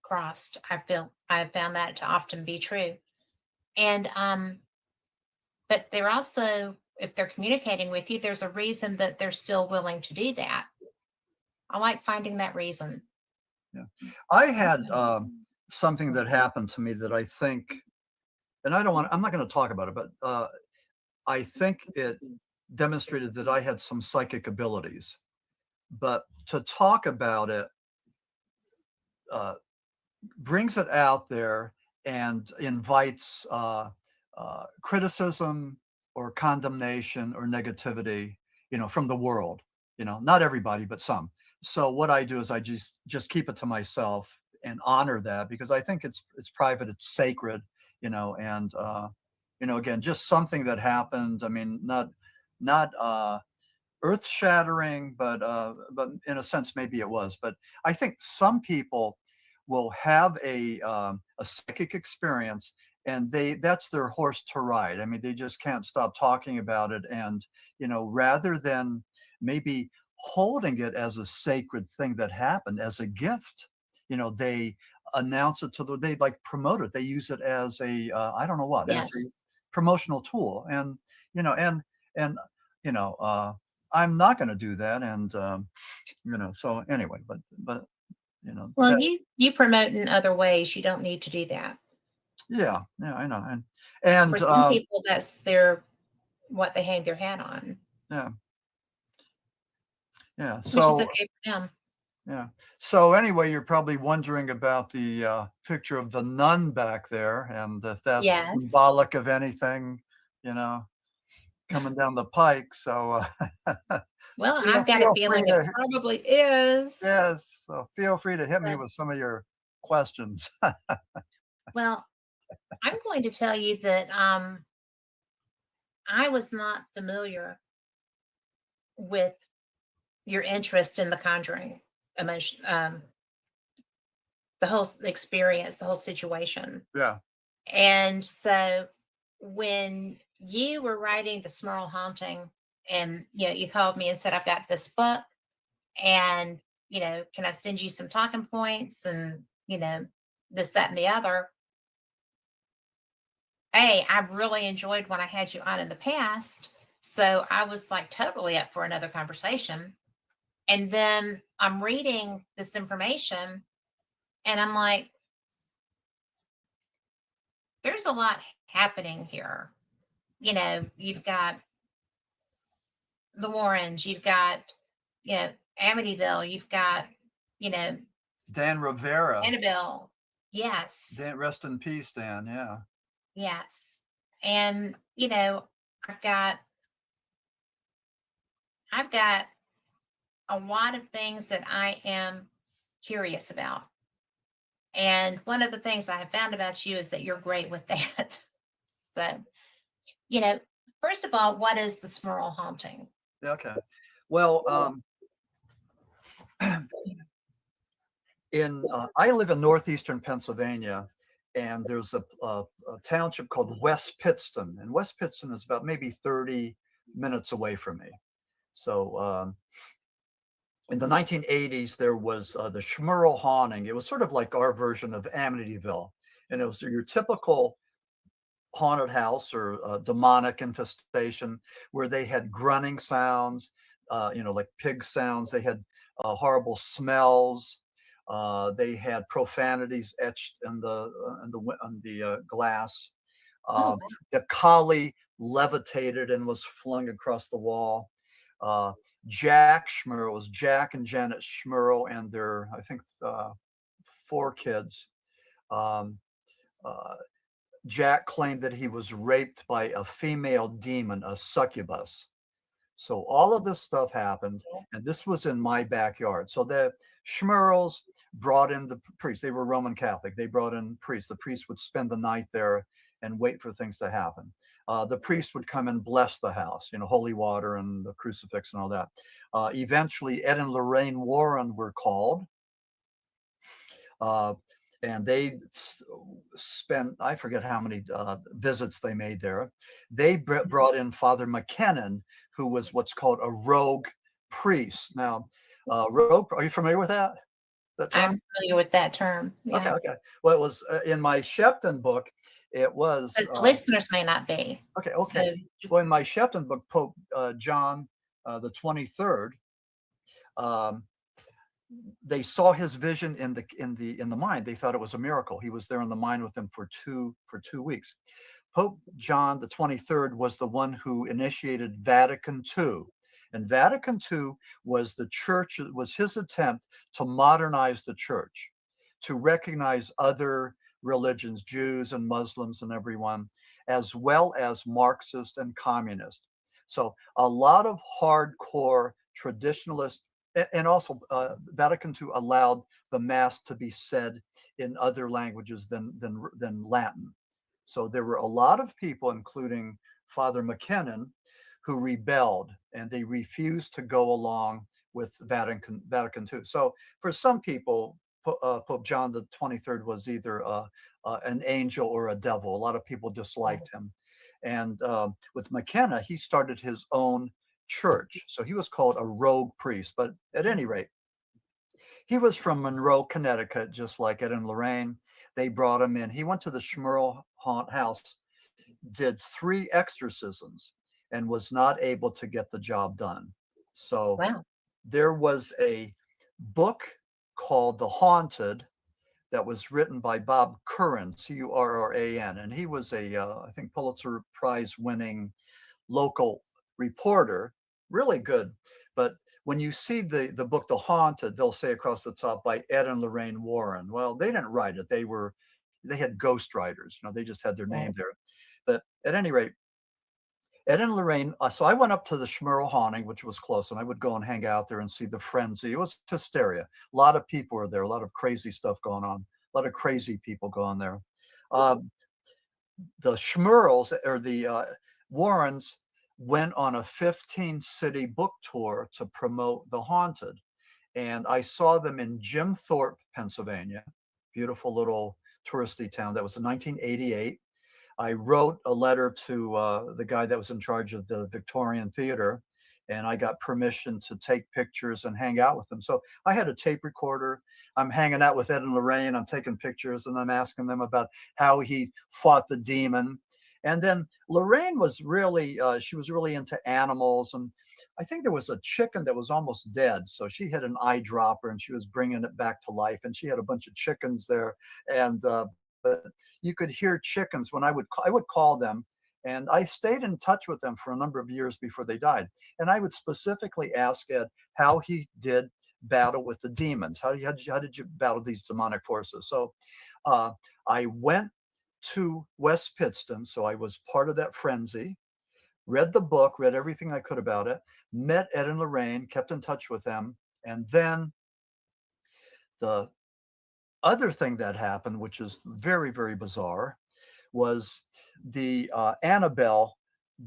crossed. I've found that to often be true. And but they're also, if they're communicating with you, there's a reason that they're still willing to do that. I like finding that reason. Yeah. I had something that happened to me that I think, and I'm not going to talk about it, but I think it demonstrated that I had some psychic abilities. But to talk about it brings it out there and invites criticism or condemnation or negativity, from the world. Not everybody, but some. So what I do is I just keep it to myself and honor that, because I think it's private, it's sacred, and again, just something that happened. I mean, not earth shattering, but in a sense, maybe it was. But I think some people will have a psychic experience, and that's their horse to ride. I mean, they just can't stop talking about it. And, rather than maybe holding it as a sacred thing that happened, as a gift, they announce it they like promote it. They use it as a, I don't know what, as a Yes. promotional tool. And, and, I'm not going to do that. And, so anyway, but, Well, that, you promote in other ways. You don't need to do that. yeah, I know. For And, some people, that's what they hang their hat on, yeah, yeah. which is So, okay for them. yeah. So anyway, you're probably wondering about the picture of the nun back there, and if that's Yes. symbolic of anything, coming down the pike. So Well, I've got a feel free feeling it to, probably is. yes, so feel free to hit me So, with some of your questions. well, I'm going to tell you that I was not familiar with your interest in the conjuring emotion, the whole experience, the whole situation. Yeah. And so when you were writing the Smurl haunting, and you called me and said, I've got this book, and can I send you some talking points, and this, that, and the other. Hey, I really enjoyed when I had you on in the past. So I was like totally up for another conversation. And then I'm reading this information and I'm like, there's a lot happening here. You've got the Warrens, you've got, Amityville, you've got, you know, Dan Rivera. Annabelle. Yes. Dan, rest in peace, Dan. Yeah. Yes. And, I've got I've got a lot of things that I am curious about. And one of the things I have found about you is that you're great with that. So, you know, first of all, what is the Smurl haunting? Okay. Well, I live in northeastern Pennsylvania, and there's a township called West Pittston, and West Pittston is about maybe 30 minutes away from me. So in the 1980s, there was the Schmurl haunting. It was sort of like our version of Amityville, and it was your typical haunted house or demonic infestation, where they had grunting sounds, like pig sounds. They had horrible smells. They had profanities etched in the glass. Oh, The collie levitated and was flung across the wall. Jack Schmurl was Jack and Janet Schmurl and their, I think, 4 kids. Um, Jack claimed that he was raped by a female demon, a succubus. So all of this stuff happened, and this was in my backyard. So the Schmurls brought in the priests. They were Roman Catholic. They brought in priests. The priests would spend the night there and wait for things to happen. The priest would come and bless the house, holy water and the crucifix and all that. Eventually, Ed and Lorraine Warren were called. Uh, and they spent, I forget how many visits they made there. They brought in Father McKinnon, who was what's called a rogue priest. Now, rogue, are you familiar with that term? I'm familiar with that term. Okay, Yeah. okay. Well, it was in my Shepton book. It was But the listeners may not be. okay, So, okay. Well, in my Shepton book, Pope John the 23rd, um, they saw his vision in the mind. They thought it was a miracle. He was there in the mind with them for 2 weeks. Pope John the 23rd was the one who initiated Vatican II. And Vatican II was the church, was his attempt to modernize the church, to recognize other religions, Jews and Muslims and everyone, as well as Marxist and communist. So a lot of hardcore traditionalist, and also Vatican II allowed the Mass to be said in other languages than Latin. So there were a lot of people, including Father McKinnon, who rebelled and they refused to go along with Vatican II. So for some people, Pope John the 23rd was either an angel or a devil. A lot of people disliked him. And with McKenna, he started his own church. So he was called a rogue priest. But at any rate, he was from Monroe, Connecticut, just like Ed and Lorraine. They brought him in. He went to the Schmerl house, did 3 exorcisms, and was not able to get the job done. So wow. there was a book called The Haunted that was written by Bob Curran, Curran, and he was a, I think, Pulitzer Prize winning local reporter, really good. But when you see the book The Haunted, they'll say across the top by Ed and Lorraine Warren. Well, they didn't write it. They had ghostwriters. They just had their name there. But at any rate, Ed and Lorraine. So I went up to the Schmerl haunting, which was close, and I would go and hang out there and see the frenzy. It was hysteria. A lot of people were there. A lot of crazy stuff going on. A lot of crazy people going there. The Schmerls, or the Warrens, went on a 15-city book tour to promote The Haunted. And I saw them in Jim Thorpe, Pennsylvania, beautiful little touristy town. That was in 1988. I wrote a letter to the guy that was in charge of the Victorian Theater, and I got permission to take pictures and hang out with them. So I had a tape recorder. I'm hanging out with Ed and Lorraine. I'm taking pictures, and I'm asking them about how he fought the demon. And then Lorraine was really, she was really into animals. And I think there was a chicken that was almost dead. So she had an eyedropper and she was bringing it back to life. And she had a bunch of chickens there. And, but you could hear chickens when I would call them, and I stayed in touch with them for a number of years before they died. And I would specifically ask Ed how he did battle with the demons. How did you battle these demonic forces? So I went to West Pittston, so I was part of that frenzy. Read the book, read everything I could about it. Met Ed and Lorraine, kept in touch with them, and then the other thing that happened, which is very, very bizarre, was the Annabelle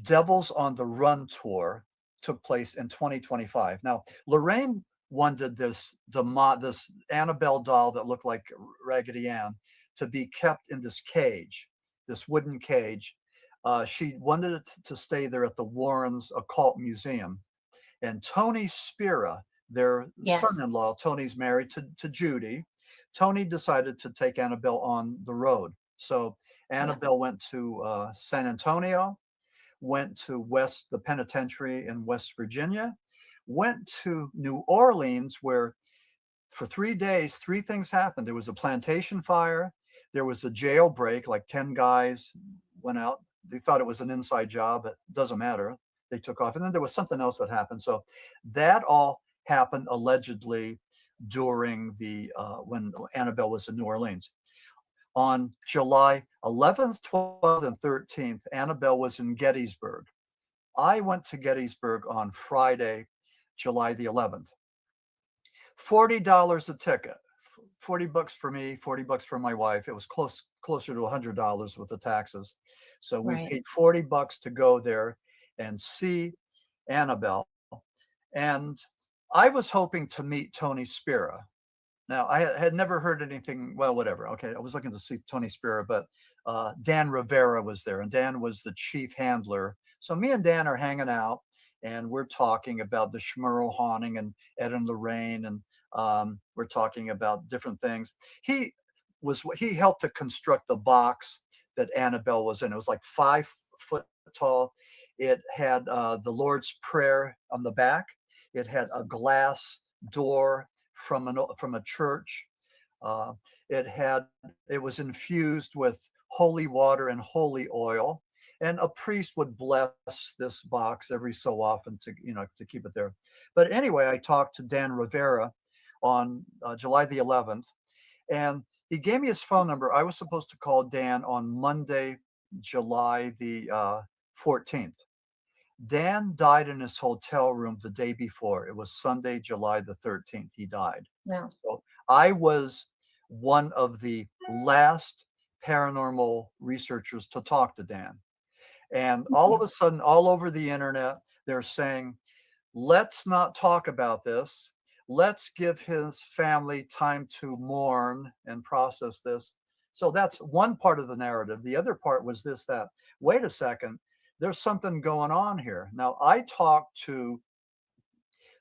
Devils on the Run tour took place in 2025. Now, Lorraine wanted this Annabelle doll that looked like Raggedy Ann to be kept in this cage, this wooden cage. She wanted it to stay there at the Warrens Occult Museum. And Tony Spira, their son-in-law, Tony's married to Judy. Tony decided to take Annabelle on the road. So Annabelle went to San Antonio, went to the penitentiary in West Virginia, went to New Orleans, where for 3 days, 3 things happened. There was a plantation fire. There was a jailbreak, like 10 guys went out. They thought it was an inside job. It doesn't matter. They took off. And then there was something else that happened. So that all happened allegedly during when Annabelle was in New Orleans. On July 11th, 12th, and 13th, Annabelle was in Gettysburg. I went to Gettysburg on Friday, July the 11th. $40 a ticket. $40 for me, $40 for my wife. It was closer to $100 with the taxes. So we paid $40 to go there and see Annabelle. And I was hoping to meet Tony Spira. Now, I had never heard anything. Well, whatever. Okay, I was looking to see Tony Spera, but Dan Rivera was there, and Dan was the chief handler. So me and Dan are hanging out, and we're talking about the Schmerl haunting and Ed and Lorraine, and we're talking about different things. He helped to construct the box that Annabelle was in. It was like 5 foot tall. It had the Lord's Prayer on the back. It had a glass door from a church. Uh, it was infused with holy water and holy oil, and a priest would bless this box every so often to keep it there. But anyway, I talked to Dan Rivera on July the 11th, and he gave me his phone number. I was supposed to call Dan on Monday, July the 14th. Dan died in his hotel room the day before. It was Sunday, July the 13th. He died. Yeah. So I was one of the last paranormal researchers to talk to Dan. And all of a sudden, all over the internet, they're saying, let's not talk about this. Let's give his family time to mourn and process this. So that's one part of the narrative. The other part was this, that, wait a second, there's something going on here. Now, I talked to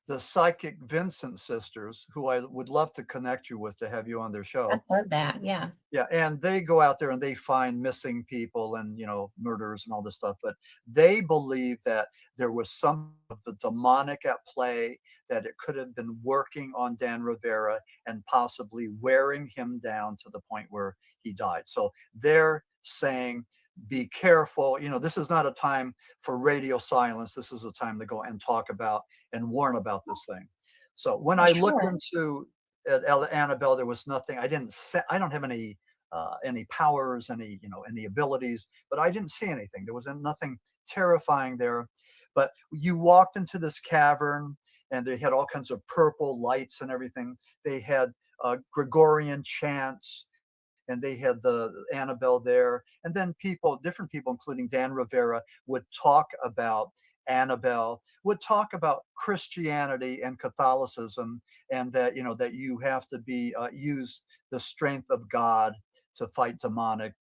the psychic Vincent sisters, who I would love to connect you with to have you on their I show. love that. Yeah. Yeah, and they go out there and they find missing people and murders and all this stuff, but they believe that there was some of the demonic at play, that it could have been working on Dan Rivera and possibly wearing him down to the point where he died. So they're saying, be careful. This is not a time for radio silence. This is a time to go and talk about and warn about this thing. So when I looked Sure. into Annabelle, there was nothing. I don't have any powers, any abilities, but I didn't see anything. There was nothing terrifying there. But you walked into this cavern, and they had all kinds of purple lights and everything. They had Gregorian chants, and they had the Annabelle there. And then different people, including Dan Rivera, would talk about Annabelle, would talk about Christianity and Catholicism, and that you have to use the strength of God to fight demonic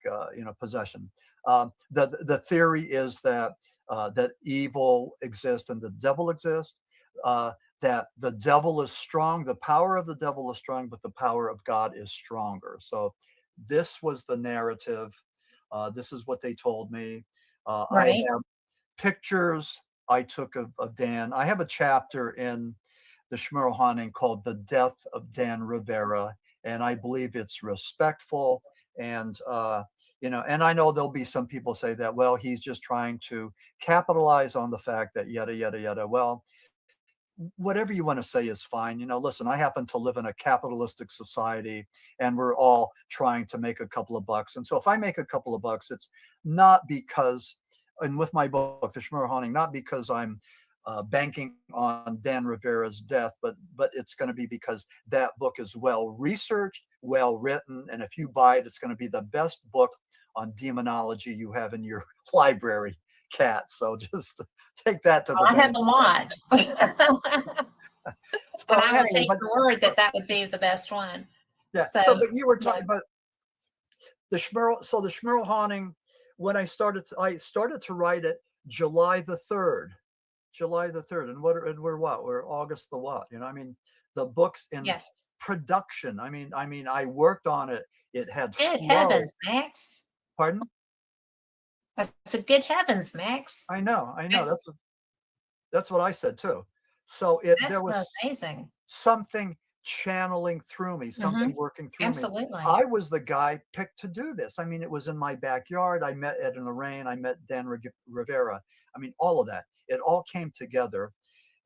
possession. The theory is that that evil exists and the devil exists. That the devil is strong, the power of the devil is strong, but the power of God is stronger. So this was the narrative. This is what they told me. I Right. have pictures I took of Dan. I have a chapter in the Schmerl haunting called "The Death of Dan Rivera," and I believe it's respectful. And and I know there'll be some people say that, well, he's just trying to capitalize on the fact that yada yada yada. Well, whatever you want to say is fine. Listen, I happen to live in a capitalistic society, and we're all trying to make a couple of bucks. And so if I make a couple of bucks, it's not because, and with my book, The Schmerl Haunting, not because I'm banking on Dan Rivera's death, but it's going to be because that book is well researched, well written, and if you buy it, it's going to be the best book on demonology you have in your library, Cat. So just take that to the I have bank. a lot. So And I will anyway, take your word that would be the best one. yeah. So, So, but you were talking about the Schmerl. So the Schmerl haunting, when I started to write it July the 3rd, and we're what? We're August the what? I mean, the book's in yes. production. I mean, I worked on it. It had Good flow. heavens, Max. Pardon? That's a good heavens, Max. I know. That's That's what I said too. So there was amazing. something channeling through me, something working through me. Absolutely. I was the guy picked to do this. I mean, it was in my backyard. I met Ed and Lorraine. I met Dan Rivera. I mean, all of that. It all came together.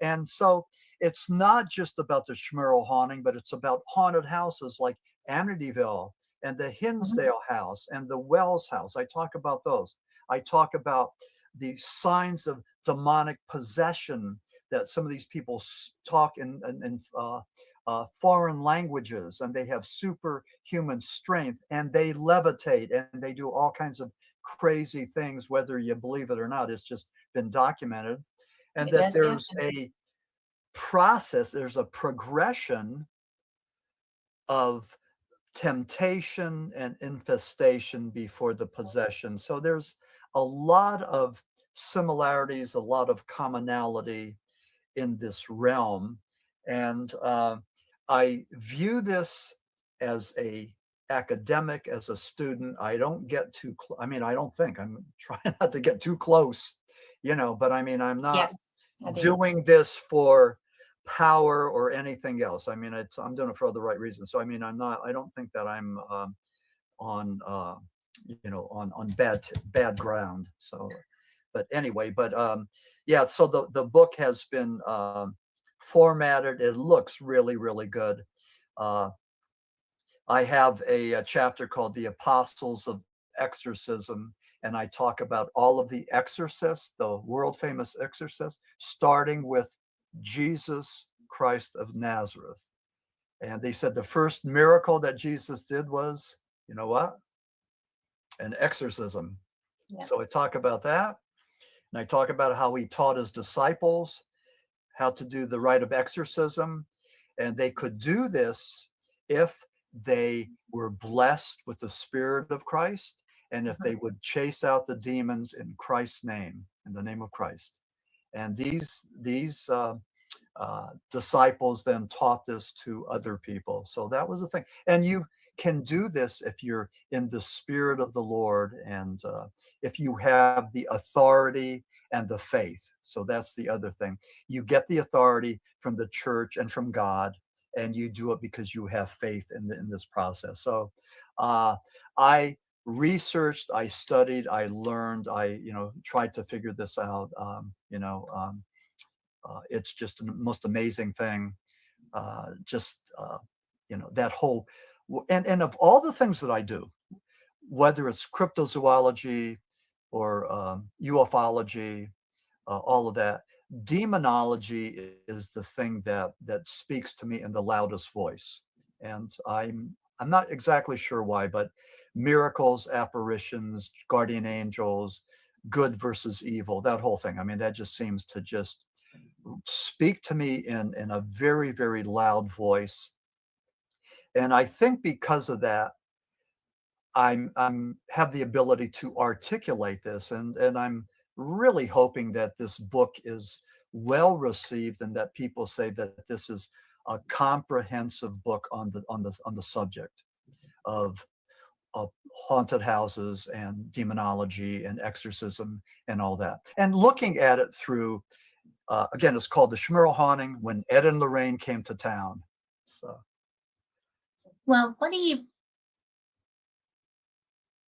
And so it's not just about the Schmerl haunting, but it's about haunted houses like Amityville and the Hinsdale house and the Wells house. I talk about those. I talk about the signs of demonic possession that some of these people talk in foreign languages, and they have superhuman strength, and they levitate, and they do all kinds of crazy things, whether you believe it or not. It's just been documented. And that there's a process, there's a progression of temptation and infestation before the possession. So there's a lot of similarities, a lot of commonality in this realm. And I view this as a academic, as a student. I don't get too, I mean, I don't think I'm trying not to get too close, but I mean, I'm not Yes, I do. doing this for power or anything else. I mean, I'm doing it for the right reasons. So I mean, I don't think that I'm on on bad ground. So but anyway, yeah, so the book has been formatted. It looks really, really good. uh I have a chapter called The Apostles of Exorcism, and I talk about all of the exorcists, the world famous exorcists, starting with Jesus Christ of Nazareth. And they said the first miracle that Jesus did was, you know what? An exorcism. Yep. So I talk about that. And I talk about how he taught his disciples how to do the rite of exorcism. And they could do this if they were blessed with the Spirit of Christ and if Mhm. they would chase out the demons in Christ's name, in the name of Christ. And these disciples then taught this to other people. So that was the thing. And you can do this if you're in the Spirit of the Lord and if you have the authority and the faith. So that's the other thing. You get the authority from the church and from God, and you do it because you have faith in this process. So I researched, I studied, I learned, I tried to figure this out. It's just the most amazing thing. Just that whole and of all the things that I do, whether it's cryptozoology or ufology, all of that, demonology is the thing that speaks to me in the loudest voice. And I'm not exactly sure why, but miracles, apparitions, guardian angels, good versus evil, that whole thing. I mean, that just seems to just speak to me in a very, very loud voice. And I think because of that, I'm have the ability to articulate this, and I'm really hoping that this book is well received and that people say that this is a comprehensive book on the subject of of haunted houses and demonology and exorcism and all that, and looking at it through again, it's called The Schmerl Haunting, When Ed and Lorraine Came to Town. So Well,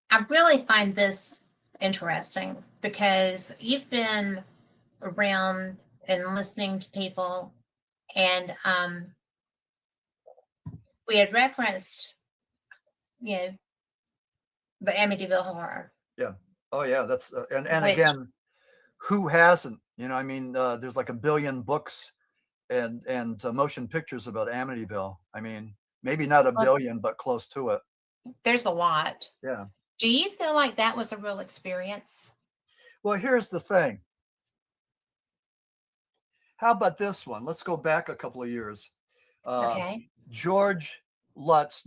I really find this interesting because you've been around and listening to people, and we had referenced, you know, the Amityville Horror, yeah, oh yeah, that's and which, again, who hasn't? I mean, there's like a billion books and motion pictures about Amityville. I mean, maybe not a well, billion, but close to it. there's a lot. Yeah. Do you feel like that was a real experience? Well, here's the thing. How about this one? Let's go back a couple of years. Uh, Okay. George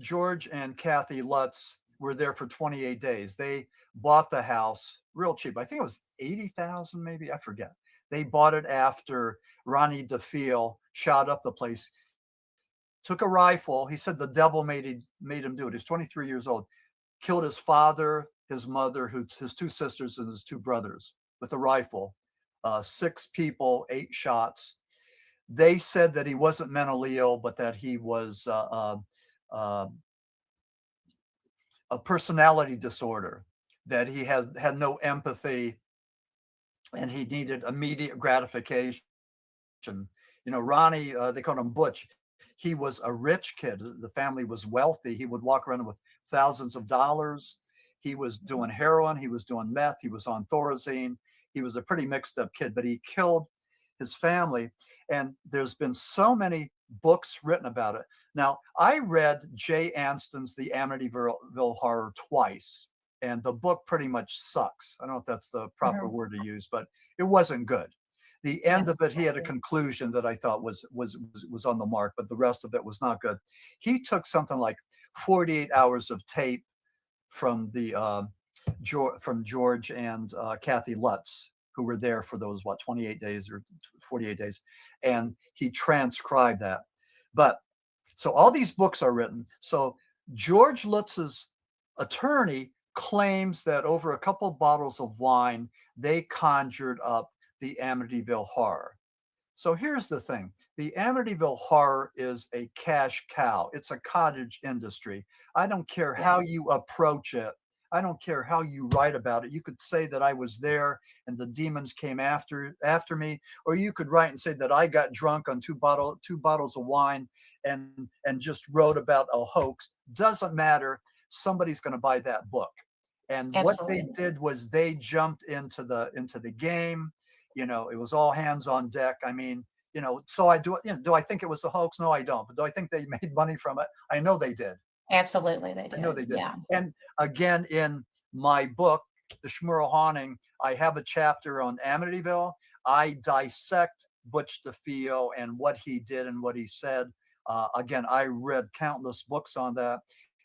George and Kathy Lutz were there for 28 days. They bought the house real cheap. I think it was 80,000, maybe. I forget. They bought it after Ronnie DeFeo shot up the place. Took a rifle. He said the devil made him do it. He's 23 years old. Killed his father, his mother, his two sisters, and his two brothers with a rifle. 6 people, 8 shots. They said that he wasn't mentally ill, but that he was uh, a personality disorder, that he had no empathy, and he needed immediate gratification. Ronnie, they called him Butch. He was a rich kid. The family was wealthy. He would walk around with thousands of dollars. He was doing heroin. He was doing meth. He was on Thorazine. He was a pretty mixed up kid, but he killed his family. And there's been so many books written about it. Now, I read Jay Anston's The Amityville Horror twice, and the book pretty much sucks. I don't know if that's the proper Mhm. word to use, but it wasn't good. The end of Yes. it, he had a conclusion that I thought was on the mark, but the rest of it was not good. He took something like 48 hours of tape from the from George and Kathy Lutz, who were there for those 28 days or 48 days, and he transcribed that. But so all these books are written. So George Lutz's attorney claims that over a couple bottles of wine, they conjured up the Amityville Horror. So here's the thing. The Amityville Horror is a cash cow. It's a cottage industry. I don't care how Yes. you approach it. I don't care how you write about it. You could say that I was there and the demons came after me, or you could write and say that I got drunk on two bottles of wine and just wrote about a hoax. Doesn't matter. Somebody's going to buy that book. And what they Absolutely. did was they jumped into the game. It was all hands on deck. I mean, so do I think it was a hoax? No, I don't. But do I think they made money from it? I know they did. Absolutely, they I know did. they did. Yeah. And again, in my book, The Schmurl Haunting, I have a chapter on Amityville. I dissect Butch DeFeo and what he did and what he said. Again, I read countless books on that.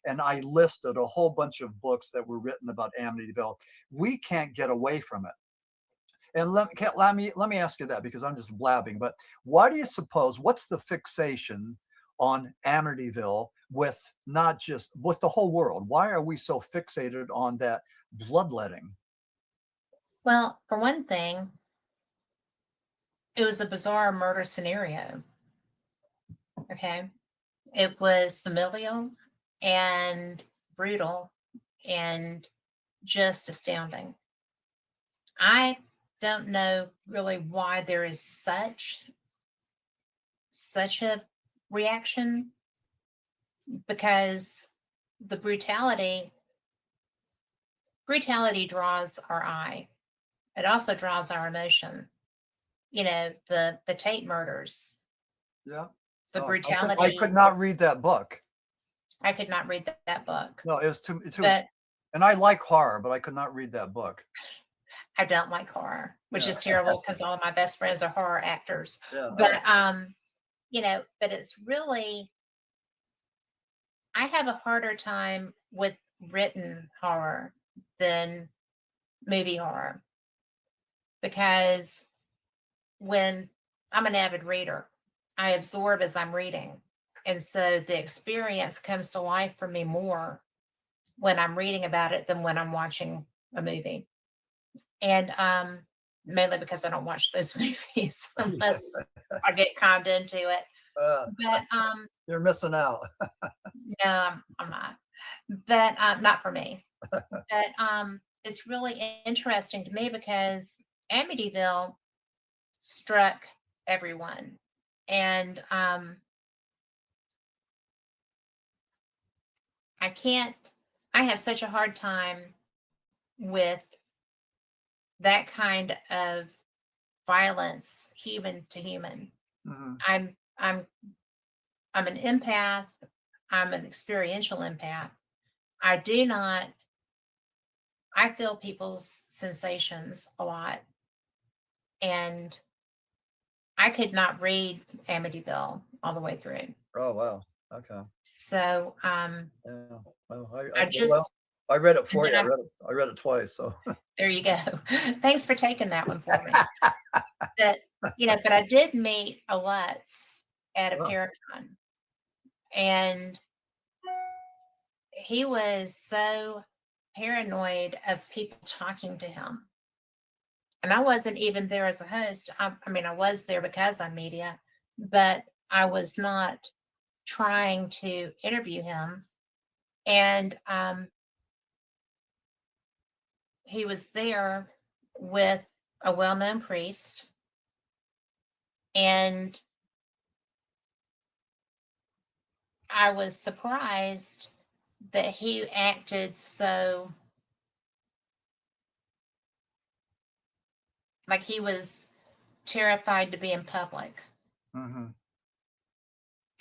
And I listed a whole bunch of books that were written about Amityville. We can't get away from it. And let me ask you that, because I'm just blabbing. But why do you suppose? What's the fixation on Amityville with not just with the whole world? Why are we so fixated on that bloodletting? Well, for one thing, it was a bizarre murder scenario. Okay. It was familial and brutal and just astounding. I don't know really why there is such a reaction, because the brutality draws our eye. It also draws our emotion. The Tate murders, Yeah. the I could brutality. not read that book. I could not read that book, No, it was too. but And I like horror, but I could not read that book. I don't like horror, which Yeah. is terrible because all of my best friends are horror actors. Yeah. But but it's really, I have a harder time with written horror than movie horror, because when I'm an avid reader, I absorb as I'm reading. And so the experience comes to life for me more when I'm reading about it than when I'm watching a movie. And mainly because I don't watch those movies unless I get calmed into it. Uh, But you're missing out. no, I'm not. But not for me. But it's really interesting to me because Amityville struck everyone. And I have such a hard time with that kind of violence, human to human. Mhm. I'm I'm I'm an empath. I'm an experiential empath. I do not I feel people's sensations a lot. And I could not read Amityville all the way through. Oh wow. Okay. So Yeah. Well, I just I read it and for then you. I read it twice. So. there you go. Thanks for taking that one for me. But but I did meet a Lutz at a Oh, Paracon, and he was so paranoid of people talking to him. And I wasn't even there as a host. I mean, I was there because I'm media, but I was not trying to interview him. And he was there with a well known priest. And I was surprised that he acted so like he was terrified to be in public. hmm.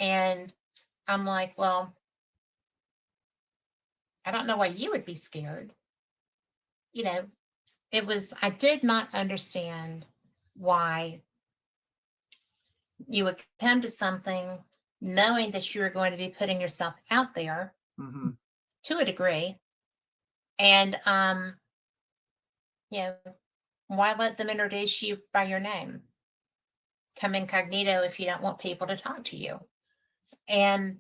And I'm like, well, I don't know why you would be scared. You know, I did not understand why you would come to something knowing that you're going to be putting yourself out there Mm-hmm. to a degree. And, you know, why let them introduce you by your name? Come incognito if you don't want people to talk to you. And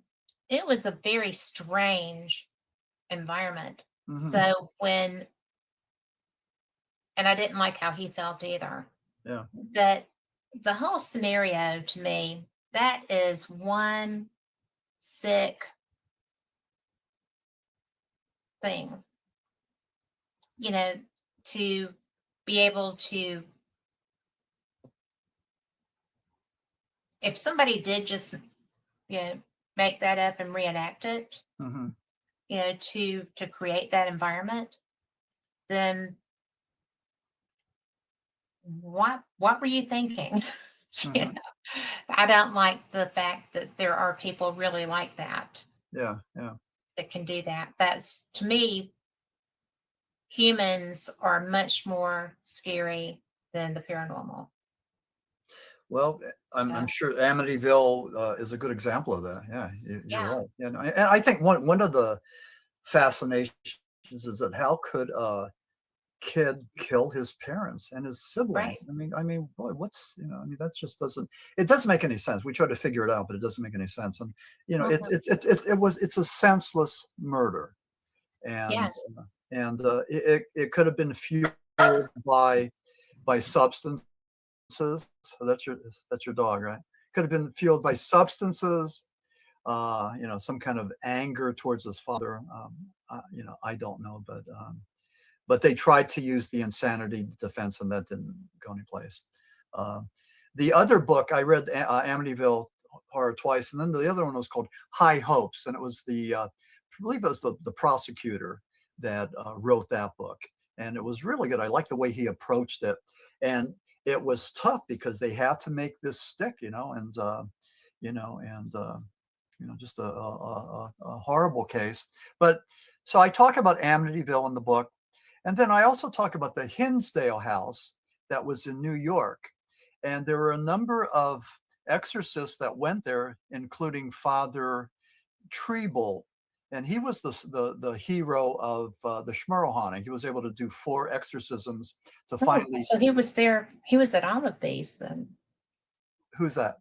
it was a very strange environment. Mm-hmm. So when, and I didn't like how he felt either. Yeah. But the whole scenario to me, that is one sick thing, you know, to be able to, if somebody did just, you know, make that up and reenact it, Mm-hmm. you know, to create that environment, then what were you thinking? You Mm-hmm. know, I don't like the fact that there are people really like that Yeah. Yeah. that can do that. That's, to me, humans are much more scary than the paranormal. Well, I'm So, sure Amityville is a good example of that. Yeah, you're yeah, right. And I think one of the fascinations is that how could a kid kill his parents and his right. siblings? Boy, that just doesn't make any sense. We try to figure it out, but it doesn't make any sense. And Mhm. it's a senseless murder, and Yes. it could have been fueled by substances. So that's your dog, right? Could have been fueled by substances, some kind of anger towards his father. I don't know, but they tried to use the insanity defense, and that didn't go anyplace. Uh, the other book I read, Amityville Horror twice, and then the other one was called High Hopes, and it was I believe it was the prosecutor that wrote that book, and it was really good. I liked the way he approached it, and it was tough because they had to make this stick, just a horrible case. But so I talk about Amityville in the book, and then I also talk about the Hinsdale house that was in New York. And there were a number of exorcists that went there, including Father Treble. And he was the hero of the Schmerl haunting. He was able to do 4 exorcisms to Oh, finally. so he was there. He was at all of these then. Who's that?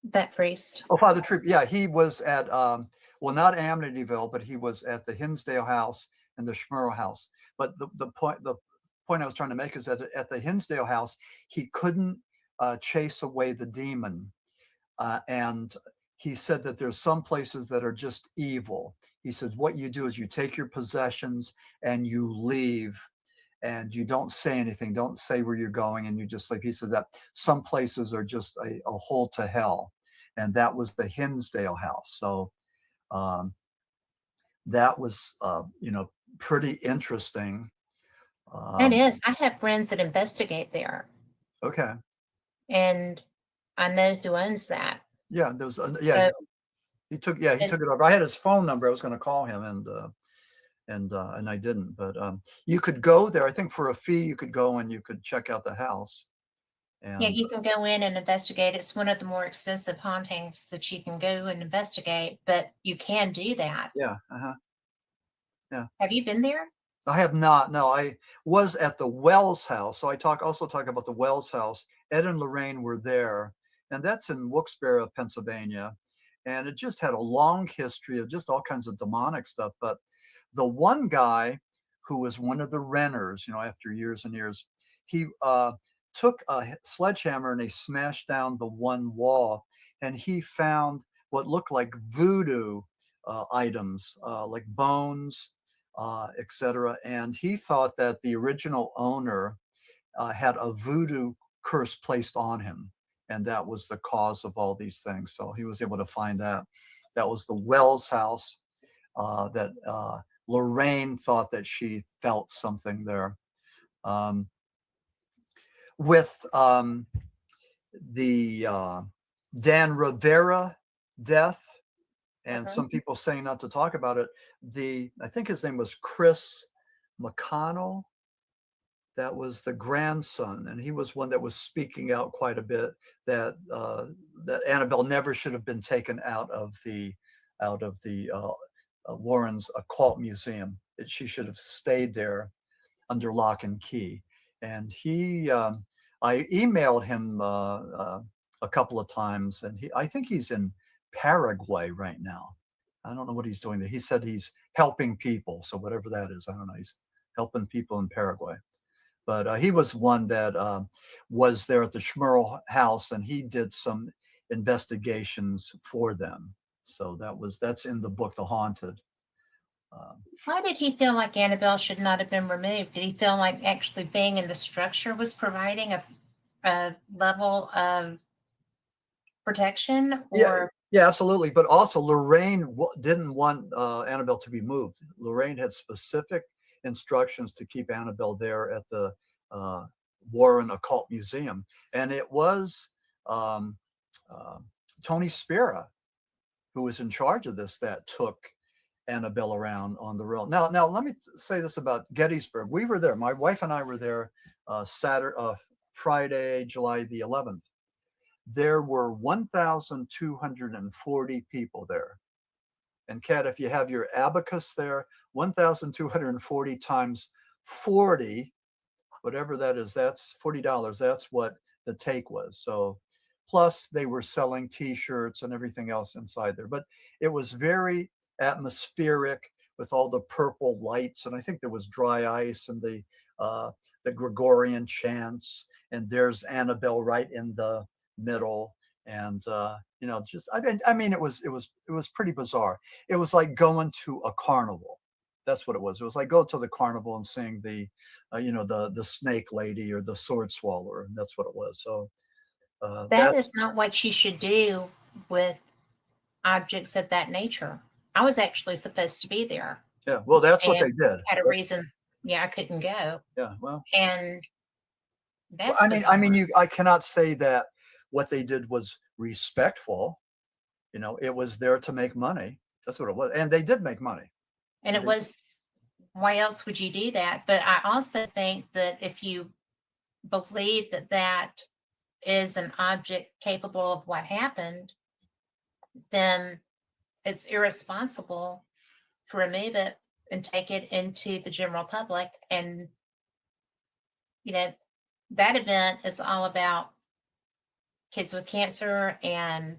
That priest. Oh, Father Treble. Yeah, he was at not Amityville, but he was at the Hinsdale house and the Schmerl house. But the point I was trying to make is that at the Hinsdale house, he couldn't chase away the demon, and he said that there's some places that are just evil. He said what you do is you take your possessions and you leave, and you don't say anything, don't say where you're going, and you just leave. He said that some places are just a hole to hell, and that was the Hinsdale house. So um, that was pretty interesting. That Um, is. I have friends that investigate there, okay. and I know who owns that. Yeah, there was So he it's, took it over. I had his phone number. I was going to call him, and I didn't. But you could go there. I think for a fee, you could go and you could check out the house. yeah, And you can go in and investigate. It's one of the more expensive hauntings that you can go and investigate, but you can do that. yeah, yeah. Have you been there? I have not. No, I was at the Wells house. So I also talk about the Wells house. Ed and Lorraine were there, and that's in Wilkes-Barre, Pennsylvania. And it just had a long history of just all kinds of demonic stuff. But the one guy who was one of the renters, after years and years, he took a sledgehammer and he smashed down the one wall, and he found what looked like voodoo items, like bones, etc. And he thought that the original owner had a voodoo curse placed on him, and that was the cause of all these things. So he was able to find that. That was the Wells house that Lorraine thought that she felt something there. With the Dan Rivera death, and Mhm. some people saying not to talk about it. I think his name was Chris McConnell. that was the grandson, and he was one that was speaking out quite a bit that that Annabelle never should have been taken out of the Warren's occult museum. She should have stayed there under lock and key. And I emailed him a couple of times, and I think he's in Paraguay right now. I don't know what he's doing there. He said he's helping people, so whatever that is, I don't know. He's helping people in Paraguay. But he was one that was there at the Schmerl house, and he did some investigations for them. So that's in the book, The Haunted. Why did he feel like Annabelle should not have been removed? Did he feel like actually being in the structure was providing a level of protection? Yeah, Or yeah, absolutely. But also, Lorraine didn't want Annabelle to be moved. Lorraine had specific instructions to keep Annabelle there at the Warren Occult Museum, and it was Tony Spira, who was in charge of this, that took Annabelle around on the road. Now, let me say this about Gettysburg. We were there. My wife and I were there Friday, July the 11th. There were 1,240 people there. And Kat, if you have your abacus there, 1,240 times 40, whatever that is, that's $40. That's what the take was. So plus they were selling T-shirts and everything else inside there. But it was very atmospheric with all the purple lights. And I think there was dry ice and the Gregorian chants. And there's Annabelle right in the middle. And just I mean it was pretty bizarre. It was like going to a carnival. That's what it was. It was like going to the carnival and seeing the the snake lady or the sword swallower, and that's what it was. So that is not what you should do with objects of that nature. I was actually supposed to be there. Yeah, well, that's what they And did. had a reason. Yeah, I couldn't go. Yeah, well, And that's I bizarre. mean, I cannot say that what they did was respectful. It was there to make money. That's what it was, and they did make money. And it was, why else would you do that? But I also think that if you believe that that is an object capable of what happened, then it's irresponsible to remove it and take it into the general public. And, that event is all about kids with cancer and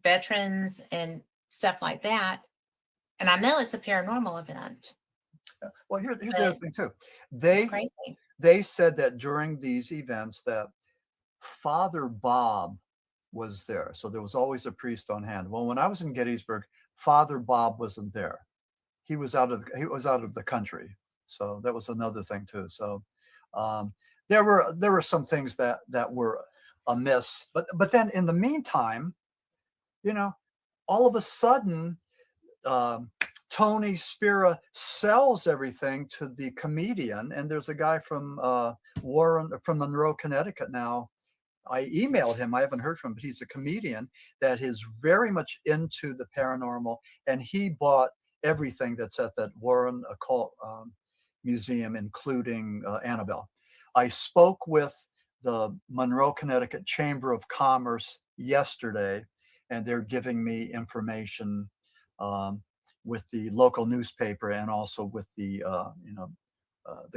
veterans and stuff like that. And I know it's a paranormal event. Well, here's the other thing too. It's crazy. They said that during these events that Father Bob was there. So there was always a priest on hand. Well, when I was in Gettysburg, Father Bob wasn't there. He was out of the country. So that was another thing too. So there were some things that were amiss. But then in the meantime, all of a sudden, Tony Spira sells everything to the comedian, and there's a guy from from Monroe, Connecticut now. I emailed him. I haven't heard from him, but he's a comedian that is very much into the paranormal, and he bought everything that's at that Warren Occult Museum, including Annabelle. I spoke with the Monroe, Connecticut Chamber of Commerce yesterday, and they're giving me information with the local newspaper and also with the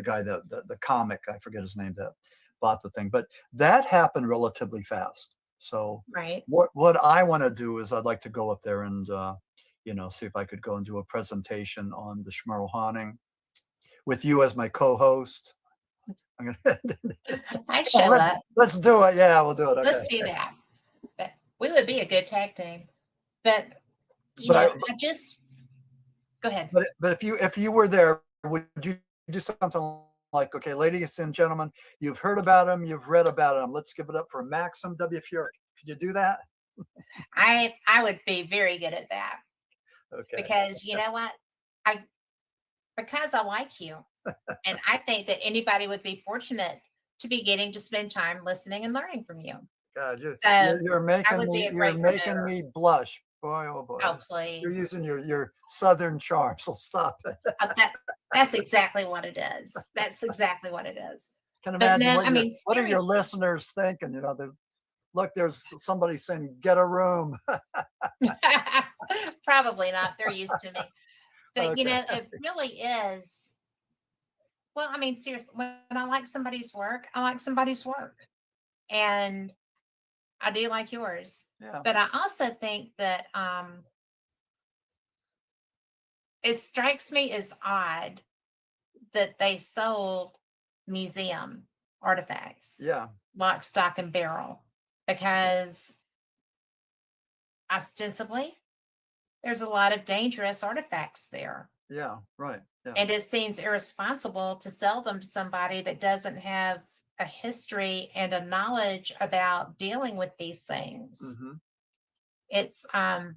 guy the comic, I forget his name, that bought the thing. But that happened relatively fast. So right. What I want to do is I'd like to go up there and see if I could go and do a presentation on the Schmerl haunting with you as my co-host. I'd show up. Let's do it. Yeah, we'll do it. Okay. Let's do that. But we would be a good tag team. But I just go ahead. But if you were there, would you do something like, okay, ladies and gentlemen, you've heard about him, you've read about him. Let's give it up for Maxim W. Furek. Could you do that? I would be very good at that. Okay. Because you know what? Because I like you. And I think that anybody would be fortunate to be getting to spend time listening and learning from you. God, So you're making me blush. Boy, oh boy. Oh, please. You're using your southern charm, so stop it. That's exactly what it is. That's exactly what it is. Can But imagine no, I mean, what are your seriously, listeners thinking? You know, look, there's somebody saying, "Get a room." probably not. They're used to me. But Okay. it really is. Well, I mean, seriously, when I like somebody's work, I like somebody's work. And I do like yours. Yeah. But I also think that it strikes me as odd that they sold museum artifacts, Yeah. lock, stock, and barrel, because ostensibly there's a lot of dangerous artifacts there. Yeah. Right. Yeah. And it seems irresponsible to sell them to somebody that doesn't have a history and a knowledge about dealing with these things. Mm-hmm. It's, I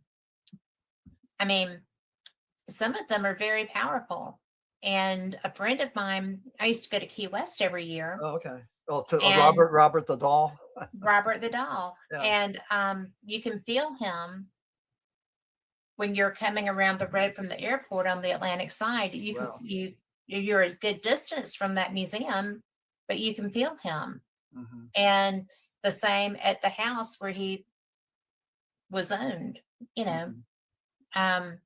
mean, some of them are very powerful. And a friend of mine, I used to go to Key West every year, Oh, okay. Oh, to and Robert the doll. Robert the Doll, Yeah. and you can feel him when you're coming around the road from the airport on the Atlantic side. Wow. You're a good distance from that museum, but you can feel him. Mm-hmm. And the same at the house where he was owned. You know, Mm-hmm.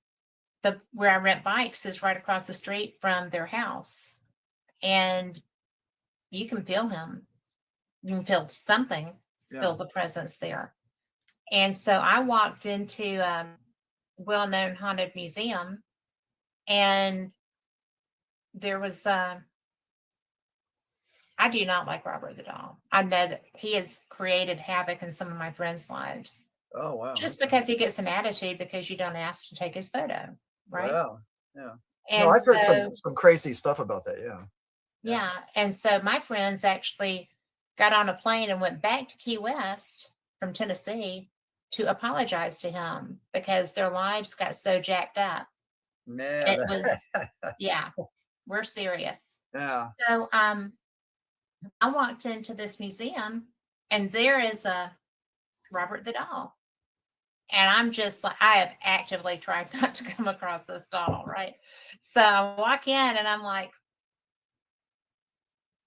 the where I rent bikes is right across the street from their house, and you can feel him. You can feel something, Yeah. feel the presence there. And so I walked into well-known haunted museum, and there was I do not like Robert the Doll. I know that he has created havoc in some of my friends' lives Oh, wow. just Okay. because he gets an attitude because you don't ask to take his photo, right? Wow. Yeah. No, And I've heard so some crazy stuff about that. Yeah. Yeah. yeah, and so my friends actually got on a plane and went back to Key West from Tennessee to apologize to him because their lives got so jacked up. Man. It was, yeah, we're serious. Yeah. So I walked into this museum, and there is a Robert the Doll. And I'm just like, I have actively tried not to come across this doll, right? So I walk in and I'm like,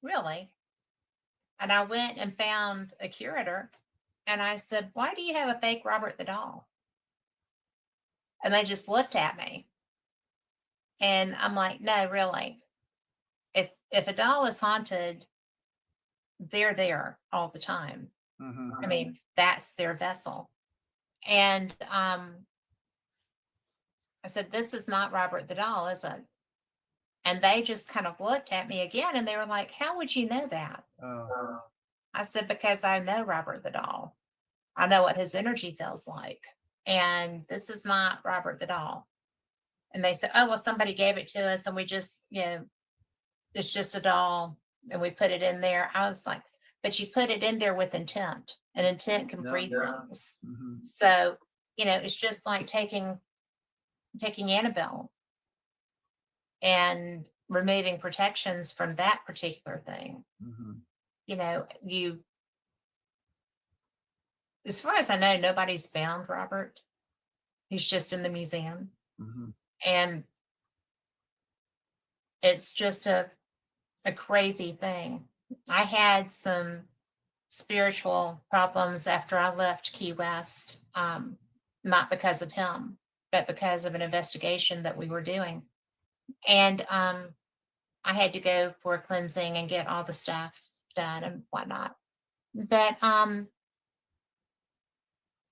really? And I went and found a curator, and I said, "Why do you have a fake Robert the Doll?" And they just looked at me. And I'm like, "No, really. If a doll is haunted, they're there all the time. Mm-hmm. I mean, that's their vessel." And I said, "This is not Robert the Doll, is it?" And they just kind of looked at me again, and they were like, "How would you know that?" Oh. I said, "Because I know Robert the Doll. I know what his energy feels like. And this is not Robert the Doll." And they said, "Oh, well, somebody gave it to us, and we just, it's just a doll, and we put it in there." I was like, "But you put it in there with intent, and intent can Yeah. breed things." Mm-hmm. So, it's just like taking Annabelle and removing protections from that particular thing. Mm-hmm. You, as far as I know, nobody's bound Robert. He's just in the museum, Mm-hmm. and it's just a crazy thing. I had some spiritual problems after I left Key West, not because of him, but because of an investigation that we were doing. And I had to go for a cleansing and get all the stuff done and whatnot. But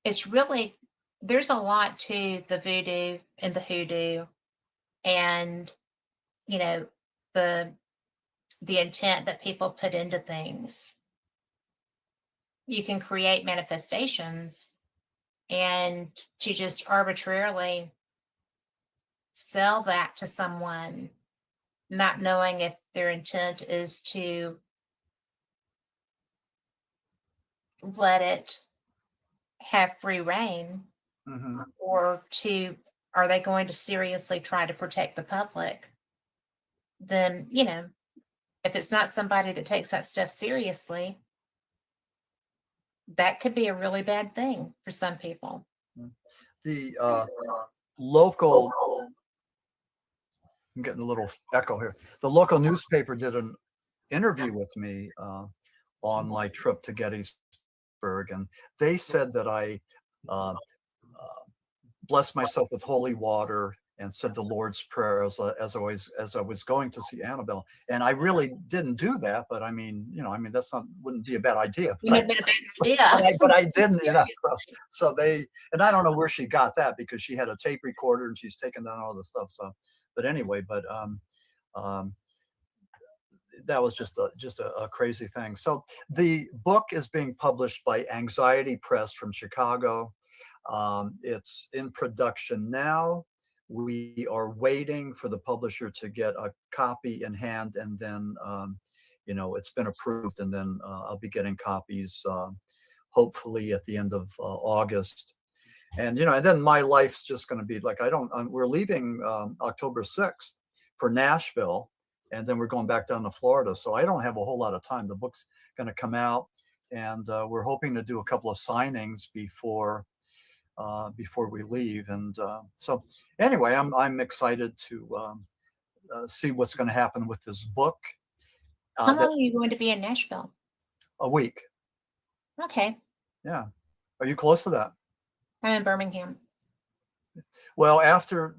it's really, there's a lot to the voodoo and the hoodoo, and, you know, the the intent that people put into things. You can create manifestations, and to just arbitrarily sell that to someone, not knowing if their intent is to let it have free reign, Mm-hmm. or are they going to seriously try to protect the public? Then, if it's not somebody that takes that stuff seriously, that could be a really bad thing for some people. The local I'm getting a little echo here. The local newspaper did an interview with me on my trip to Gettysburg, and they said that I uh, blessed myself with holy water and said the Lord's Prayer as I was going to see Annabelle. And I really didn't do that, but I mean, that's not wouldn't be a bad idea. You have been a bad idea. But I didn't, So and I don't know where she got that, because she had a tape recorder and she's taken down all the stuff. So, but anyway, that was just a crazy thing. So the book is being published by Anxiety Press from Chicago. It's in production now. We are waiting for the publisher to get a copy in hand, and then it's been approved, and then I'll be getting copies hopefully at the end of August. And and then my life's just going to be like, we're leaving October 6th for Nashville, and then we're going back down to Florida. So I don't have a whole lot of time. The book's going to come out, and we're hoping to do a couple of signings before we leave. And so anyway, I'm excited to see what's going to happen with this book. How long are you going to be in Nashville? A week. Okay. Yeah. Are you close to that? I'm in Birmingham. Well, after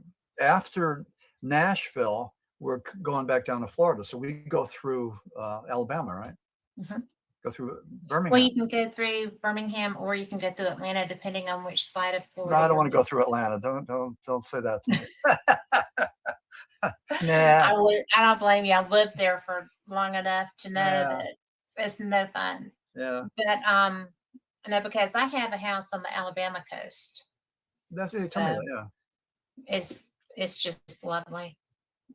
Nashville, we're going back down to Florida. So we go through Alabama, right? Mm-hmm. Go through Birmingham. Well, you can go through Birmingham, or you can go through Atlanta, depending on which side of Florida. No, I don't want to go through Atlanta. Don't say that to me. Nah. I don't blame you. I lived there for long enough to know that it's no fun. Yeah. But because I have a house on the Alabama coast. That's what you told me that, yeah. It's just lovely.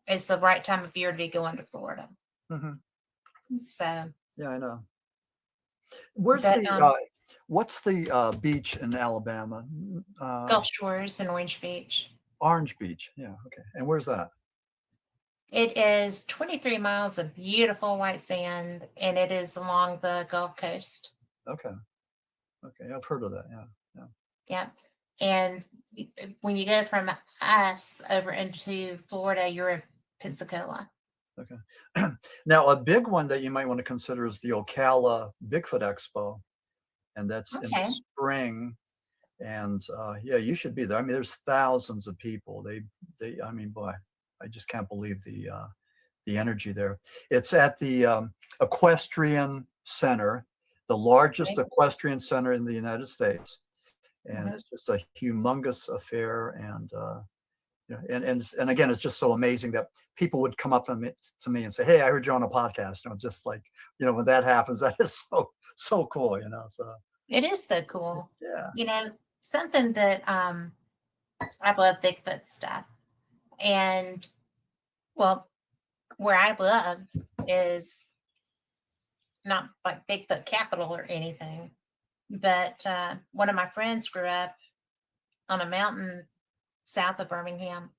It's the right time of year to be going to Florida. Mm-hmm. So. Yeah, I know. What's the beach in Alabama? Gulf Shores and Orange Beach. Orange Beach, yeah, okay. And where's that? It is 23 miles of beautiful white sand, and it is along the Gulf Coast. Okay, I've heard of that. Yeah. And when you go from us over into Florida, you're in Pensacola. Okay. Now, a big one that you might want to consider is the Ocala Bigfoot Expo, and that's in the spring. And you should be there. I mean, there's thousands of people. I mean, boy, I just can't believe the energy there. It's at the Equestrian Center, the largest equestrian center in the United States, and it's just a humongous affair. And and again, it's just so amazing that people would come up to me and say, "Hey, I heard you on a podcast." Just like when that happens, that is so cool. So it is so cool. Yeah. Something that I love Bigfoot stuff, and where I live is not like Bigfoot capital or anything, but one of my friends grew up on a mountain south of Birmingham,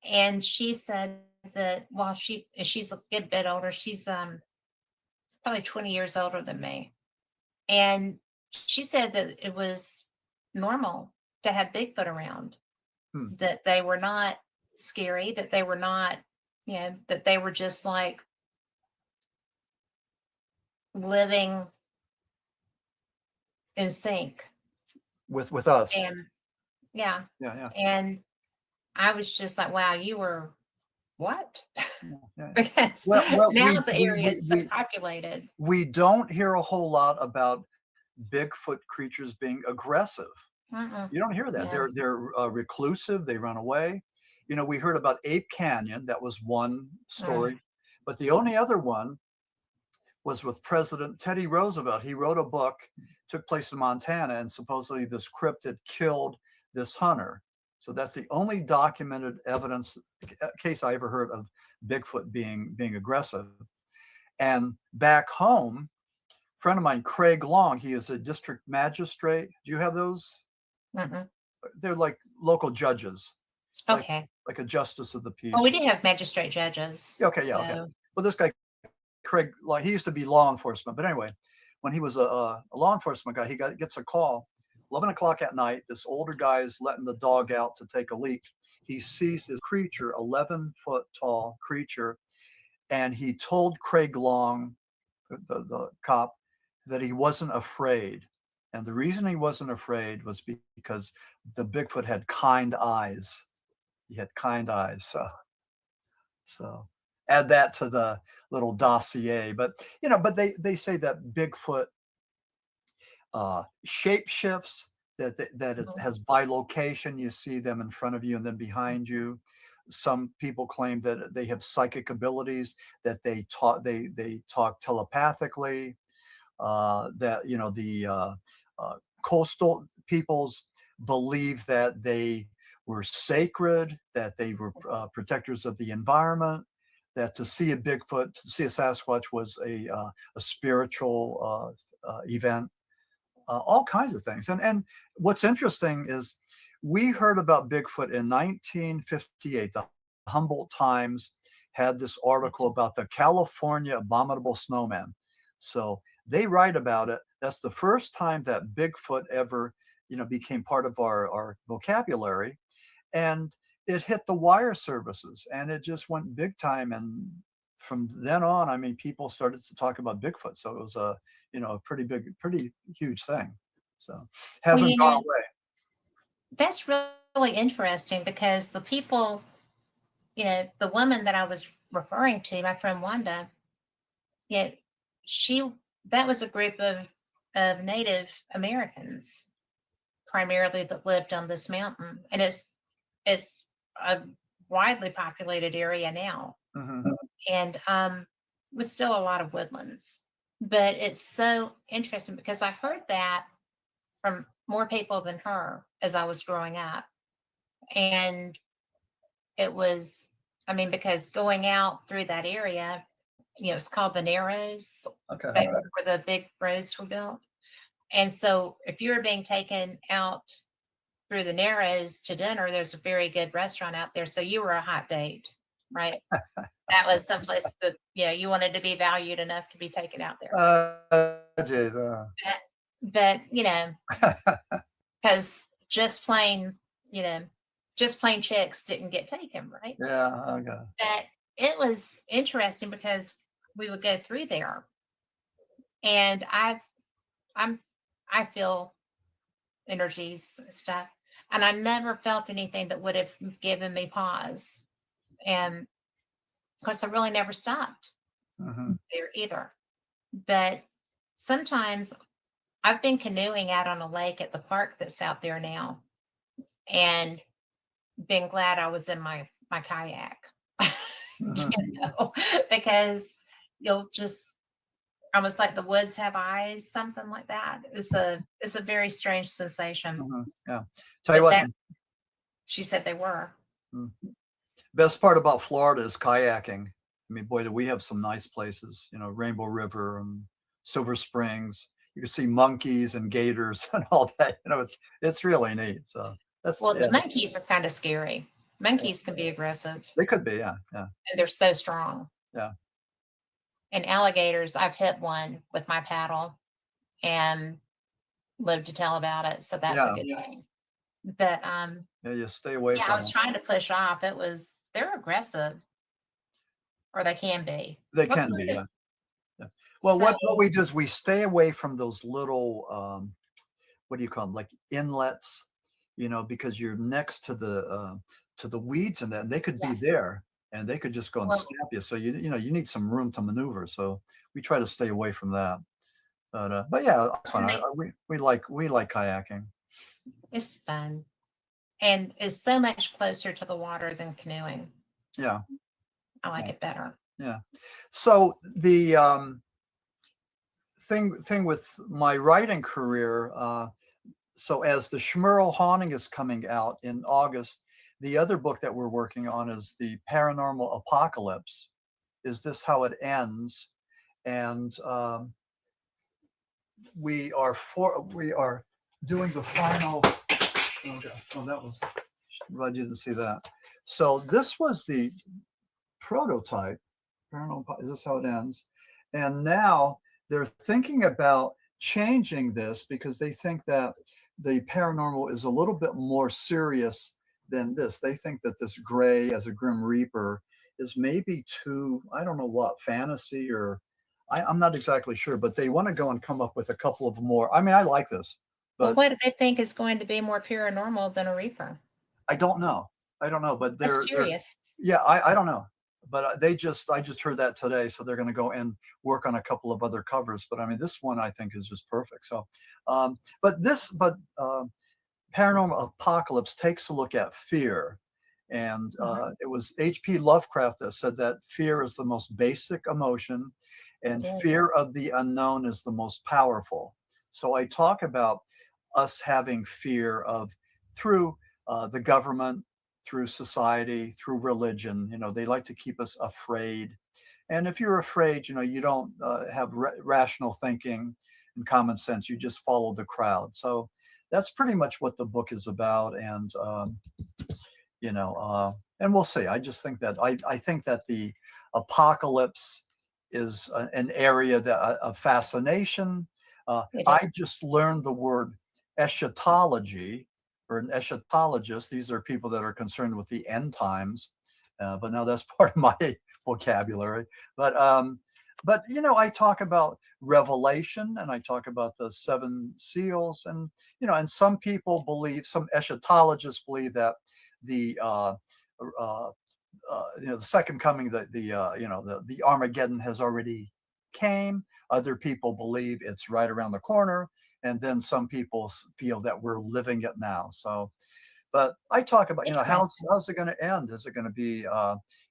and she said that while she's a good bit older, she's probably 20 years older than me, and she said that it was normal to have Bigfoot around, that they were not scary, that they were not, that they were just like living in sync with us. And yeah. Yeah. And I was just like, wow, you were what? Yeah. Because now the area is so populated. We don't hear a whole lot about Bigfoot creatures being aggressive. You don't hear that. Yeah. They're reclusive. They run away. We heard about Ape Canyon. That was one story, but the only other one was with President Teddy Roosevelt. He wrote a book, took place in Montana, and supposedly this cryptid killed this hunter. So that's the only documented case I ever heard of Bigfoot being aggressive. And back home, a friend of mine, Craig Long, he is a district magistrate. Do you have those? They're like local judges. Okay. Like a justice of the peace. Well, we do have magistrate judges. Okay, yeah, okay. Well, this guy, Craig, he used to be law enforcement. But anyway, when he was a law enforcement guy, he gets a call, 11 o'clock at night. This older guy is letting the dog out to take a leak. he sees this creature, 11-foot tall creature, and he told Craig Long, the cop, that he wasn't afraid. And the reason he wasn't afraid was because the Bigfoot had kind eyes. He had kind eyes. So add that to the little dossier. But but they say that Bigfoot shape shifts, that it has bilocation. You see them in front of you and then behind you. Some people claim that they have psychic abilities, that they talk telepathically, that the coastal peoples believe that they were sacred, that they were protectors of the environment, that to see a Bigfoot, to see a Sasquatch was a spiritual event, all kinds of things. And what's interesting is we heard about Bigfoot in 1958. The Humboldt Times had this article about the California abominable snowman. So they write about it. That's the first time that Bigfoot ever, became part of our vocabulary. And it hit the wire services, and it just went big time. And from then on, I mean, people started to talk about Bigfoot. So it was a pretty huge thing. So hasn't gone away. That's really interesting because the people, the woman that I was referring to, my friend Wanda, that was a group of Native Americans primarily that lived on this mountain, and it's a widely populated area now, and with still a lot of woodlands. But it's so interesting because I heard that from more people than her as I was growing up, and it was, because going out through that area, it's called the Narrows, Okay. where the big roads were built. And so if you're being taken out through the Narrows to dinner, there's a very good restaurant out there. So you were a hot date, right? That was someplace that, you wanted to be valued enough to be taken out there. Geez, But because just plain chicks didn't get taken, right? yeah, okay. But it was interesting because we would go through there, and I feel energies and stuff, and I never felt anything that would have given me pause, and of course I really never stopped there either. But sometimes I've been canoeing out on a lake at the park that's out there now, and been glad I was in my kayak. Because you'll just almost like the woods have eyes, something like that. It's a very strange sensation. Yeah. Tell you But what, she said they were. best part about Florida is kayaking. I mean, boy, do we have some nice places, Rainbow River and Silver Springs. You can see monkeys and gators and all that. It's really neat. So The monkeys are kind of scary. Monkeys can be aggressive. They could be, yeah. And they're so strong. Yeah. And alligators, I've hit one with my paddle and lived to tell about it. So that's a good thing. But you stay away from I was trying to push off. They're aggressive. Or they can be. They can be, yeah. Well, what we do is we stay away from those little what do you call them, like inlets, because you're next to the weeds and that, and they could be there and they could just go and snap you. So you need some room to maneuver. So we try to stay away from that. But yeah, fun. We like kayaking. It's fun, and it's so much closer to the water than canoeing. Yeah, I like it better. Yeah. So the thing with my writing career. So as the Schmerl Haunting is coming out in August, the other book that we're working on is the Paranormal Apocalypse. Is This How It Ends? And we are doing the final. Oh, that was. Glad you didn't see that. So this was the prototype. Is This How It Ends? And now they're thinking about changing this because they think that the paranormal is a little bit more serious than this. They think that this gray as a Grim Reaper is maybe too, I don't know what, fantasy or I'm not exactly sure, but they want to go and come up with a couple of more. I mean, I like this, Well, but what do they think is going to be more paranormal than a reaper? I don't know. I don't know, but That's they're curious. yeah, I don't know. But I just heard that today, so they're going to go and work on a couple of other covers. But I mean, this one I think is just perfect. So, but Paranormal Apocalypse takes a look at fear. And Mhm. it was H.P. Lovecraft that said that fear is the most basic emotion, It and is. fear of the unknown is the most powerful. So I talk about us having fear of through the government, through society, through religion. You know, they like to keep us afraid. And if you're afraid, you know, you don't have rational thinking and common sense. You just follow the crowd. So that's pretty much what the book is about. And you know, and we'll see. I just think that I think that the apocalypse is an area that of fascination. It is. I just learned the word eschatology or an eschatologist. These are people that are concerned with the end times, but now that's part of my vocabulary. But you know, I talk about Revelation and I talk about the seven seals, and you know, and some people believe, some eschatologists believe that the uh, you know, the second coming, you know, the Armageddon has already came. Other people believe it's right around the corner, and then some people feel that we're living it now. So, but I talk about, you know, Interesting. how's it going to end? Is it going to be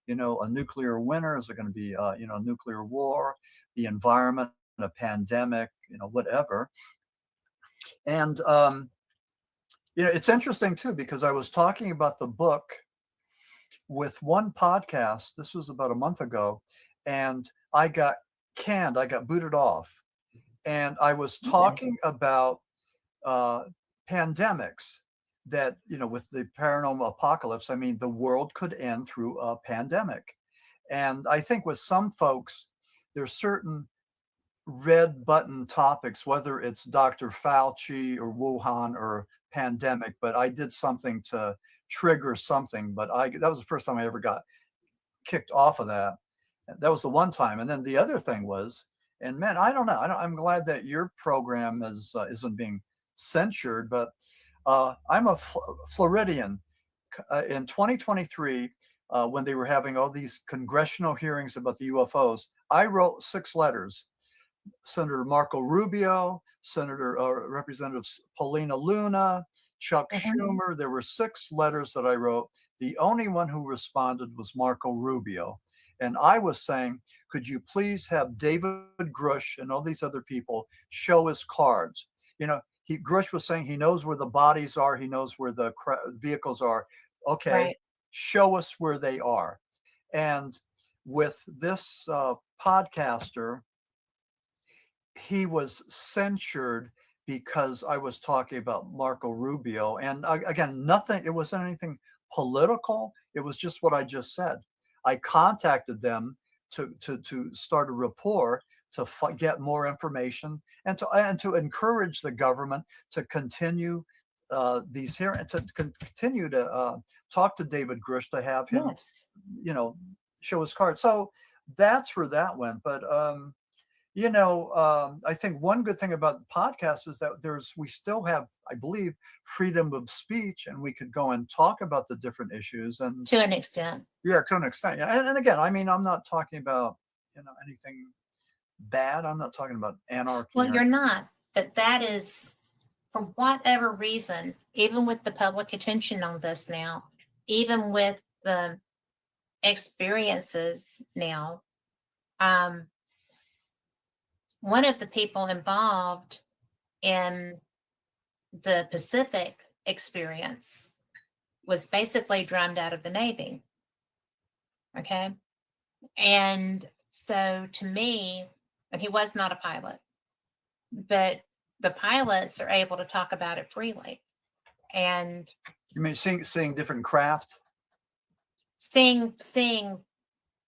you know, a nuclear winter? Is it going to be you know, a nuclear war, the environment, a pandemic, you know, whatever? And you know, it's interesting too because I was talking about the book with one podcast. This was about a month ago, and I got canned. I got booted off, and I was Okay. talking about uh, pandemics. That, you know, with the paranormal apocalypse, I mean, the world could end through a pandemic, and I think with some folks, there's certain red button topics, whether it's Dr. Fauci or Wuhan or pandemic, but I did something to trigger something. But I that was the first time I ever got kicked off of that. That was the one time. And then the other thing was, and man, I don't know. I'm glad that your program isn't being censured, but I'm a Floridian. In 2023, when they were having all these congressional hearings about the UFOs, I wrote 6 letters. Senator Marco Rubio, Senator Representative Paulina Luna, Chuck Mhm. Schumer. There were 6 letters that I wrote. The only one who responded was Marco Rubio. And I was saying, could you please have David Grush and all these other people show his cards? You know, Grush was saying he knows where the bodies are, he knows where the vehicles are. Okay, Right. show us where they are. And with this podcaster, he was censured because I was talking about Marco Rubio. And again, nothing, it wasn't anything political. It was just what I just said. I contacted them to start a rapport, to get more information, and to encourage the government to continue these hearings, to continue to talk to David Grush, to have him, Yes. you know, show his card. So that's where that went. But you know, I think one good thing about podcasts is that we still have, I believe, freedom of speech, and we could go and talk about the different issues. And To an extent. yeah, to an extent. Yeah. And again, I mean, I'm not talking about, you know, anything bad. I'm not talking about anarchy Well, or you're not, but that is, for whatever reason, even with the public attention on this now, even with the experiences now, um, one of the people involved in the Pacific experience was basically drummed out of the Navy. Okay. And so to me, and he was not a pilot, but the pilots are able to talk about it freely. And you mean seeing different craft? seeing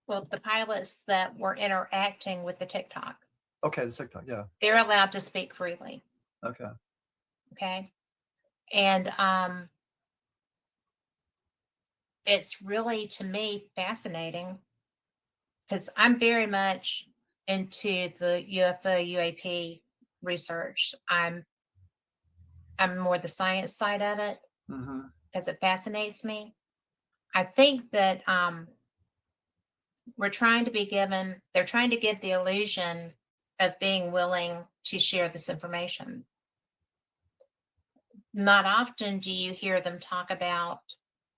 well, the pilots that were interacting with the TikTok, Okay, the TikTok. Yeah. they're allowed to speak freely. Okay. Okay. And it's really, to me, fascinating because I'm very much into the UFO UAP research. I'm more the science side of it Hmm. because it fascinates me. I think that they're trying to give the illusion of being willing to share this information. Not often do you hear them talk about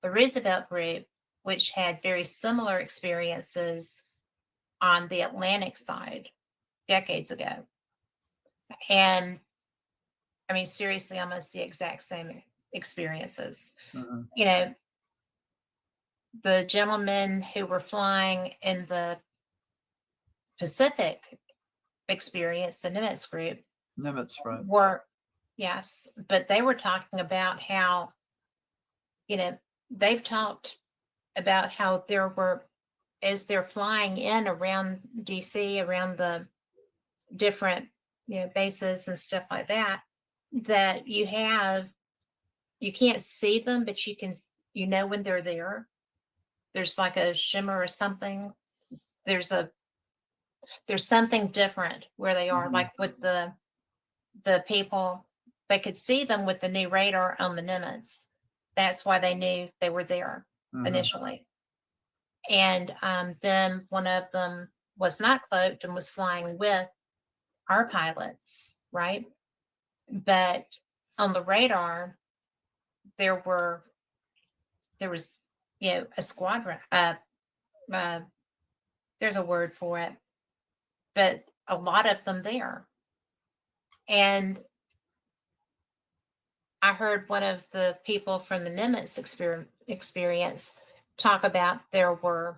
the Roosevelt group, which had very similar experiences on the Atlantic side decades ago. And I mean, seriously, almost the exact same experiences. Hmm. You know, the gentlemen who were flying in the Pacific experience, the Nimitz group, Nimitz, right? were, yes, but they were talking about how, you know, they've talked about how there were, as they're flying in around DC, around the different, bases and stuff like that, that you can't see them, but when they're there. There's like a shimmer or something. There's a there's something different where they are, Hmm. like with the people, they could see them with the new radar on the Nimitz. That's why they knew they were there Hmm. initially. And then one of them was not cloaked and was flying with our pilots, right? But on the radar, there were there was a squadron. Uh, there's a word for it, but a lot of them there. And I heard one of the people from the Nimitz experience talk about there was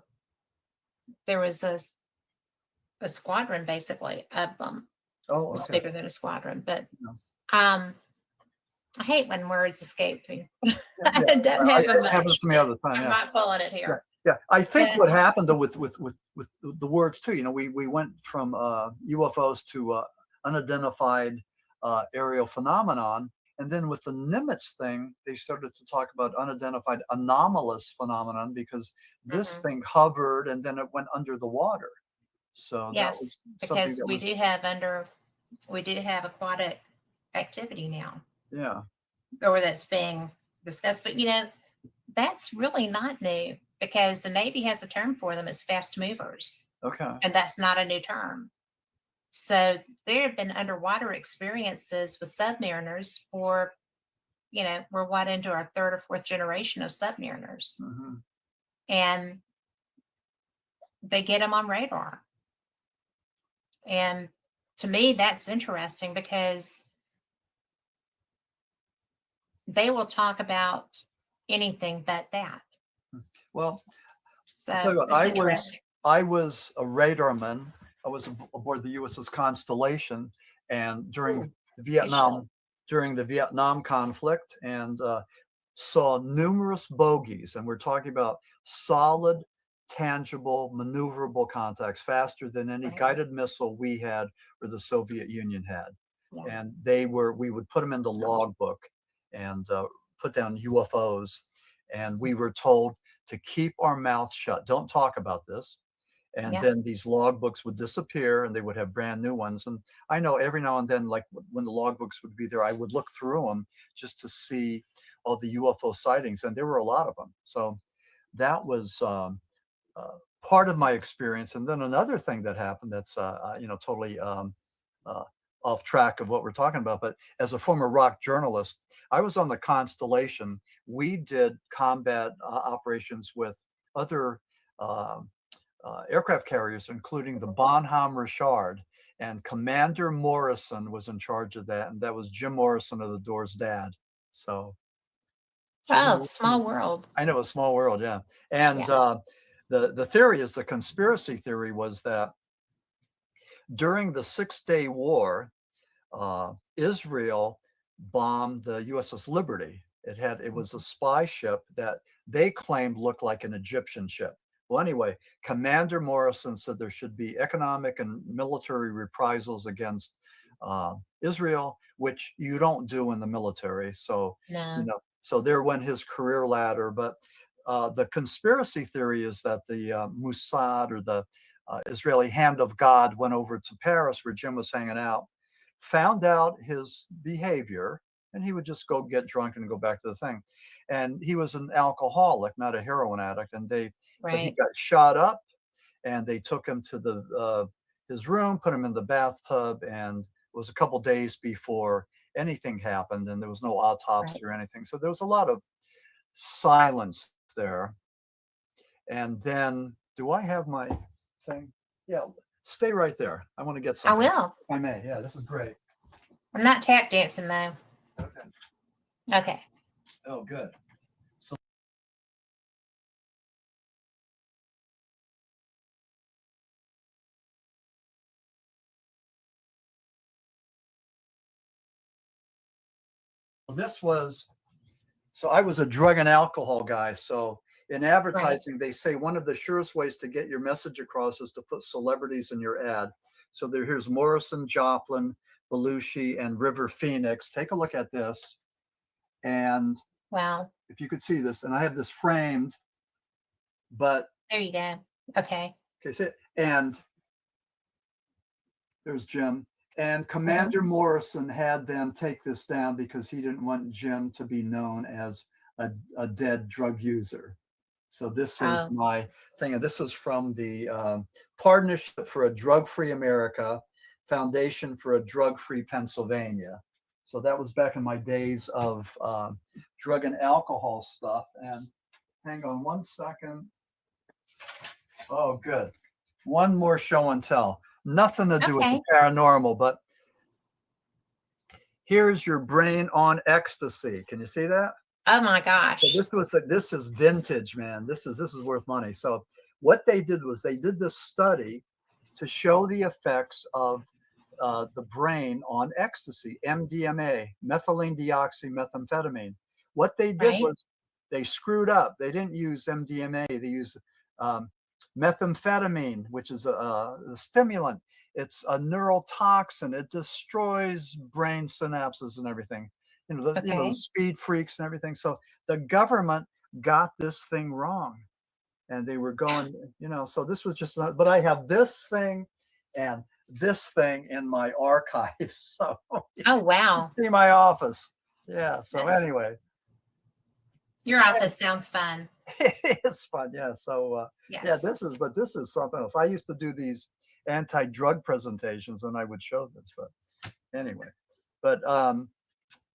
a squadron basically of them. Oh, It's okay. bigger than a squadron, but No. um, I hate when words escape me. Yeah, I don't have a it happens much. to me all the time. I'm Yeah. not pulling it Yeah, here. yeah. I think But what happened though with the words too, we went from UFOs to unidentified aerial phenomenon, and then with the Nimitz thing, they started to talk about unidentified anomalous phenomenon because this mhm. thing hovered and then it went under the water. So that was Yes, something because that was, we do have aquatic activity now, yeah, or that's being discussed. But that's really not new because the Navy has a term for them. It's fast movers, okay. and that's not a new term. So there have been underwater experiences with submariners for, we're what, into our third or fourth generation of submariners, Hmm. and they get them on radar. And to me, that's interesting because they will talk about anything but that. Well, I'll tell So you what, it's interesting. I was a radarman. I was aboard the USS Constellation, and Ooh, you should. During the Vietnam conflict, and saw numerous bogeys, and we're talking about solid, tangible, maneuverable contacts, faster than any Right. guided missile we had or the Soviet Union had. Yeah. And we would put them into logbook and put down UFOs, and we were told to keep our mouth shut. Don't talk about this. And Yeah. then these logbooks would disappear and they would have brand new ones. And I know every now and then, like when the logbooks would be there, I would look through them just to see all the UFO sightings. And there were a lot of them. So that was part of my experience. And then another thing that happened that's, totally uh, off track of what we're talking about. But as a former rock journalist, I was on the Constellation. We did combat operations with other uh, aircraft carriers, including the Bonhomme Richard. And Commander Morrison was in charge of that. And that was Jim Morrison of the Doors' dad. So, Jim Oh, Morrison, small world. I know, a small world, yeah. And Yeah. the theory is, the conspiracy theory was that during the Six-Day War, Israel bombed the USS Liberty. It was a spy ship that they claimed looked like an Egyptian ship. Well, anyway, Commander Morrison said there should be economic and military reprisals against Israel, which you don't do in the military. So, No. so there went his career ladder. But the conspiracy theory is that the Mossad or the Israeli Hand of God went over to Paris where Jim was hanging out, found out his behavior, and he would just go get drunk and go back to the thing. And he was an alcoholic, not a heroin addict. And but he Right. got shot up, and they took him to the his room, put him in the bathtub, and it was a couple days before anything happened, and there was no autopsy Right. or anything. So there was a lot of silence there. And then, do I have my thing? Yeah, stay right there. I want to get I something. will. If I may. Yeah, this is great. I'm not tap dancing though. Okay. Okay. Oh, good. So this was, so I was a drug and alcohol guy. So in Right. advertising, they say one of the surest ways to get your message across is to put celebrities in your ad. So here's Morrison, Joplin, Belushi, and River Phoenix. Take a look at this. And Wow. if you could see this, and I have this framed, but There you go. Okay. okay, so, and there's Jim. And Mhm. Commander Morrison had them take this down because he didn't want Jim to be known as a dead drug user. So this is Oh, my thing. And this was from the Partnership for a Drug-Free America, Foundation for a Drug-Free Pennsylvania. So that was back in my days of drug and alcohol stuff. And hang on one second. Oh, good. One more show and tell. Nothing to do with the okay. paranormal, but here's your brain on ecstasy. Can you see that? Oh my So gosh. this is vintage, man. This is worth money. So what they did was they did this study to show the effects of the brain on ecstasy, MDMA, methylene deoxymethamphetamine. What they did Right. was they screwed up. They didn't use MDMA. They used methamphetamine, which is a stimulant. It's a neurotoxin. It destroys brain synapses and everything. The Okay. speed freaks and everything. So the government got this thing wrong, and they were going, So this was just not. But I have this thing and this thing in my archives. So Oh wow. see my office. Yeah. So That's anyway, your office sounds fun. it's fun. Yeah. So yeah, Yes. this is something else. I used to do these anti-drug presentations, and I would show this. But anyway, but Well,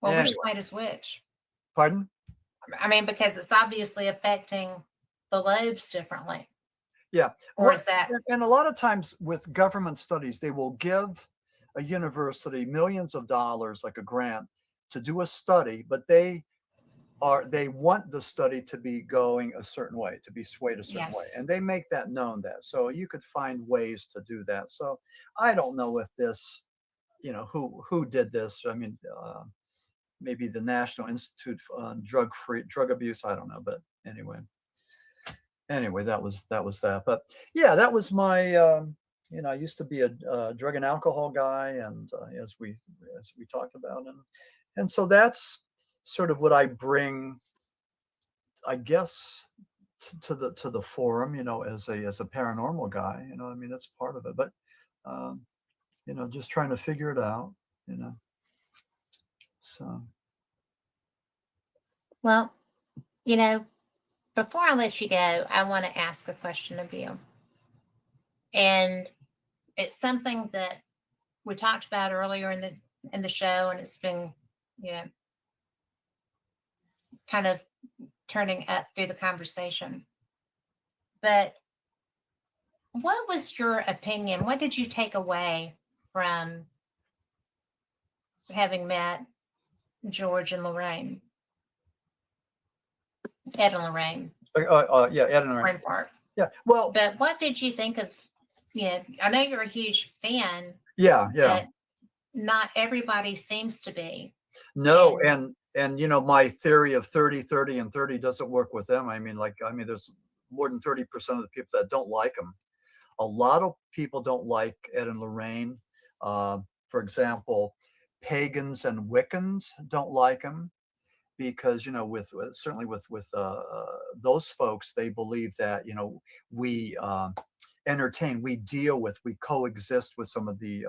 anyway, which side is which? pardon? I mean, because it's obviously affecting the lobes differently. Yeah. Or is that And a lot of times with government studies, they will give a university millions of dollars, like a grant, to do a study, but they want the study to be going a certain way, to be swayed a certain way. yes. And they make that known that. So you could find ways to do that. So I don't know if this, who did this. I mean, maybe the National Institute on Drug Abuse. I don't know. But anyway, that was that. But yeah, that was my I used to be a drug and alcohol guy, and as we talked about, and so that's sort of what I bring, I guess, to the forum, as a paranormal guy. I mean, that's part of it. But um, just trying to figure it out. So Well, you know, before I let you go, I want to ask a question of you. And it's something that we talked about earlier in the show, and it's been, you know, kind of turning up through the conversation. But what was your opinion? What did you take away from having met George and Lorraine, Ed and Lorraine, yeah, Ed and Lorraine. Friend Park? Yeah. Well, But what did you think of? I know you're a huge fan, yeah. but not everybody seems to be. No, And and my theory of 30, 30, and 30 doesn't work with them. I mean, there's more than 30% of the people that don't like them. A lot of people don't like Ed and Lorraine. For example, pagans and Wiccans don't like him. because certainly with those folks, they believe that we entertain, we deal with, we coexist with some of the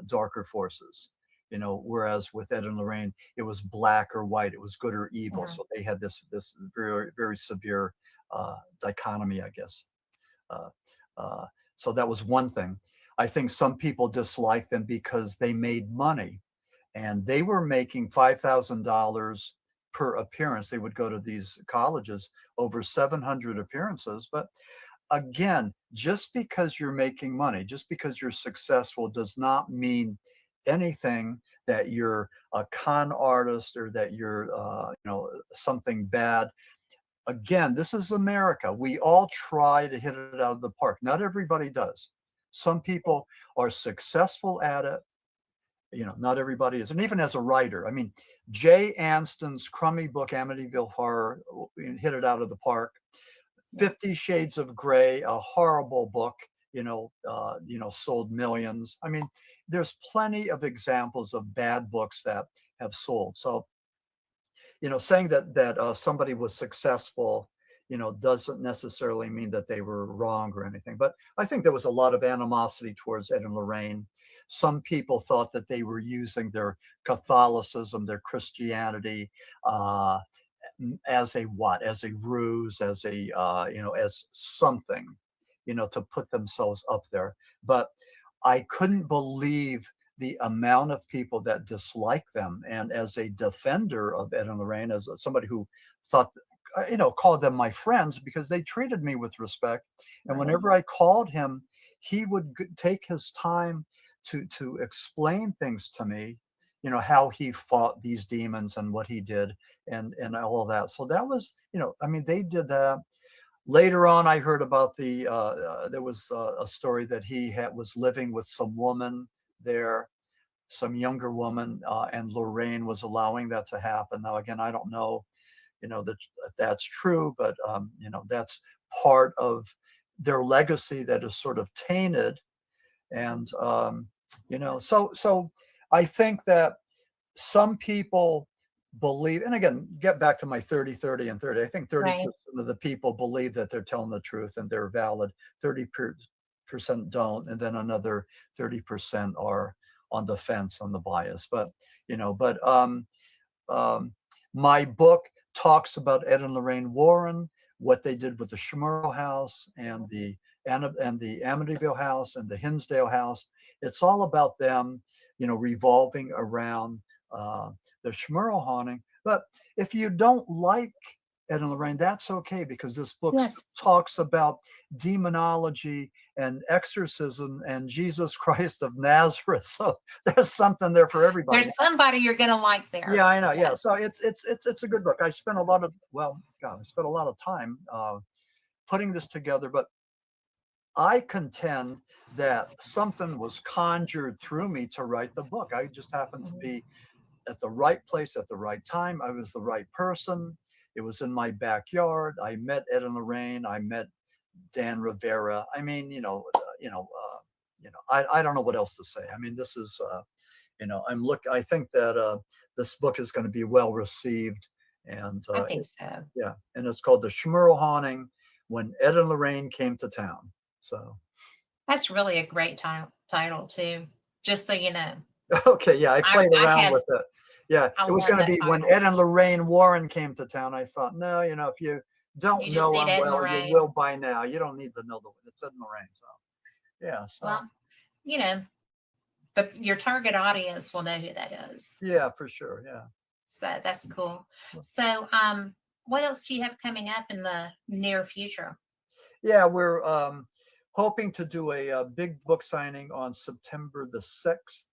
darker forces. Whereas with Ed and Lorraine, it was black or white, it was good or evil. Mhm. So they had this very very severe dichotomy, I guess. Uh, uh, so that was one thing. I think some people disliked them because they made money, and they were making $5,000 per appearance. They would go to these colleges, over 700 appearances. But again, just because you're making money, just because you're successful, does not mean anything that you're a con artist or that you're, something bad. Again, this is America. We all try to hit it out of the park. Not everybody does. Some people are successful at it. Not everybody is. And even as a writer, I mean, Jay Anston's crummy book, Amityville Horror, hit it out of the park. Yeah. 50 Shades of Grey, a horrible book, sold millions. I mean, there's plenty of examples of bad books that have sold. So, saying that somebody was successful, doesn't necessarily mean that they were wrong or anything. But I think there was a lot of animosity towards Ed and Lorraine. Some people thought that they were using their Catholicism, their Christianity, as a what? As a ruse, as a as something, to put themselves up there. But I couldn't believe the amount of people that dislike them. And as a defender of Ed and Lorraine, as somebody who thought, called them my friends because they treated me with respect. And Right. whenever I called him, he would take his time to explain things to me, how he fought these demons and what he did and all of that. So that was, I mean, they did that. Later on, I heard about there was a story that was living with some woman there, some younger woman, and Lorraine was allowing that to happen. Now, again, I don't know, that if that's true, but that's part of their legacy that is sort of tainted. And so I think that some people believe, and again, get back to my 30, 30, and 30. I think 30% Right. of the people believe that they're telling the truth and they're valid. 30% don't, and then another 30% are on the fence, on the bias. But um, my book talks about Ed and Lorraine Warren, what they did with the Schmurl House and the Amityville House and the Hinsdale House. It's all about them, revolving around the Schmurl haunting. But if you don't like Ed and Lorraine, that's okay, because this book Yes. talks about demonology and exorcism and Jesus Christ of Nazareth. So there's something there for everybody. There's somebody you're gonna like there. Yeah, I know. Yeah, Yes. so it's a good book. I spent a lot of I spent a lot of time putting this together, but I contend that something was conjured through me to write the book. I just happened to Mhm. be at the right place at the right time. I was the right person. It was in my backyard. I met Ed and Lorraine. I met Dan Rivera. I mean, I don't know what else to say. I mean, this is, I think that this book is going to be well received, and I think so. yeah, and it's called The Schmurl Haunting: When Ed and Lorraine Came to Town. So, That's really a great title too. Just so you know, okay, yeah, I played I around have with it. Yeah, I it was love going to that be When title. Ed and Lorraine Warren Came to Town. I thought, no, if you don't You just know need them Ed and well, you Lorraine. will by now. You don't need to know it's Ed and Lorraine. So, yeah, so Well, you know, but your target audience will know who that is. yeah, for sure. Yeah. So that's cool. So, what else do you have coming up in the near future? Yeah, we're hoping to do a big book signing on September the 6th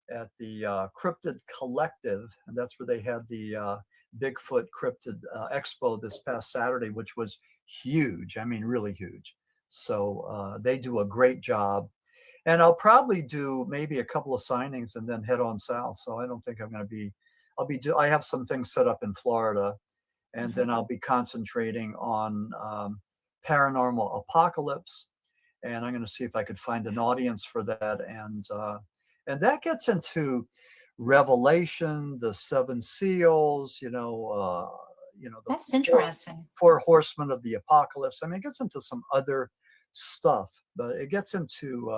at the Cryptid Collective, and that's where they had the Bigfoot Cryptid Expo this past Saturday, which was huge. I mean, really huge. So they do a great job. And I'll probably do maybe a couple of signings and then head on south. So I don't think I'm going to be, I have some things set up in Florida, and Mhm. then I'll be concentrating on paranormal apocalypse, and I'm going to see if I could find an audience for that, and that gets into Revelation, the seven seals, the That's interesting. four horsemen of the apocalypse. I mean, it gets into some other stuff, but it gets into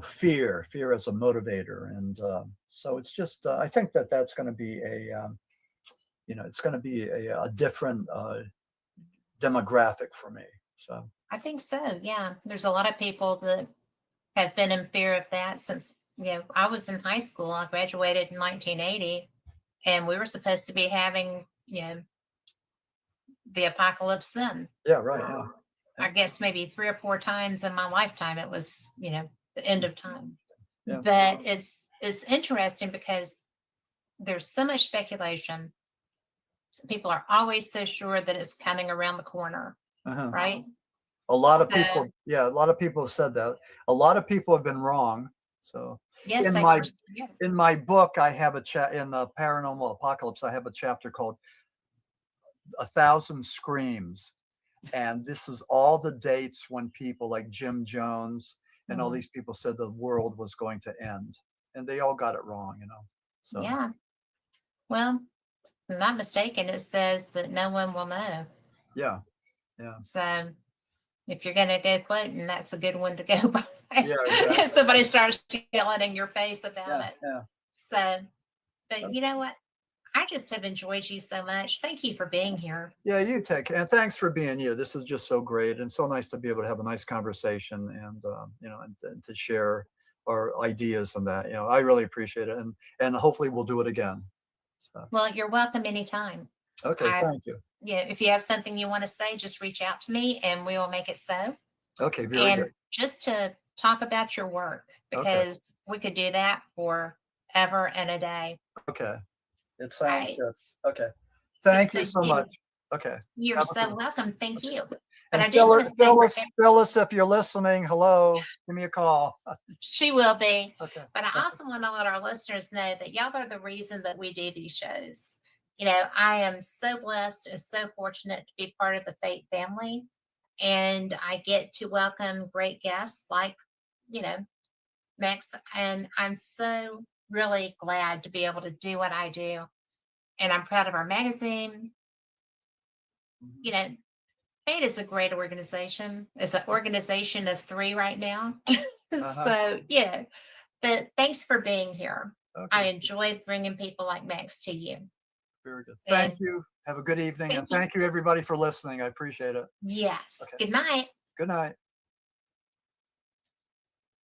fear as a motivator, and so it's just I think that's going to be it's going to be a different demographic for me. So I think so. Yeah. There's a lot of people that have been in fear of that since, I was in high school. I graduated in 1980, and we were supposed to be having, the apocalypse then. yeah, right. Yeah. I guess maybe 3 or 4 times in my lifetime, it was, the end of time. Yeah. But it's interesting because there's so much speculation. People are always so sure that it's coming around the corner, Uh-huh. right? A lot of So, people, yeah, a lot of people have said that. A lot of people have been wrong. So yes, in they my were. Yeah. in my book, I have in Paranormal Apocalypse, I have a chapter called "A Thousand Screams," and this is all the dates when people like Jim Jones and all Mhm. these people said the world was going to end, and they all got it wrong. So Yeah. Well, if I'm not mistaken, it says that no one will know. yeah, yeah, So if you're going to go quoting, that's a good one to go by. yeah, exactly. If somebody starts yelling in your face about Yeah, it. yeah. So, but you know what? I just have enjoyed you so much. Thank you for being here. Yeah, you take and thanks for being you. This is just so great and so nice to be able to have a nice conversation and and to share our ideas and that. I really appreciate it and hopefully we'll do it again. So Well, you're welcome anytime. okay, I, thank you. if you have something you want to say, just reach out to me and we will make it so. Okay, very And good. just to talk about your work, Okay, because we could do that for ever and a day. okay. It sounds I, good. Okay, thank so you so much. Okay, you're have a so good. welcome. Thank Okay, you. But and I did want to say, Phyllis, if you're listening, hello, give me a call. she will be. Okay, But I also want to let our listeners know that y'all are the reason that we do these shows. I am so blessed and so fortunate to be part of the Fate family. And I get to welcome great guests like, you know, Max. And I'm so really glad to be able to do what I do. And I'm proud of our magazine. You know, Fate is a great organization. It's an organization of 3 right now. uh-huh. So, yeah. But thanks for being here. I Okay. enjoy bringing people like Max to you. Very good. Thank And you. Have a good evening. And thank you. thank you, everybody, for listening. I appreciate it. Yes. Okay. Good night. Good night.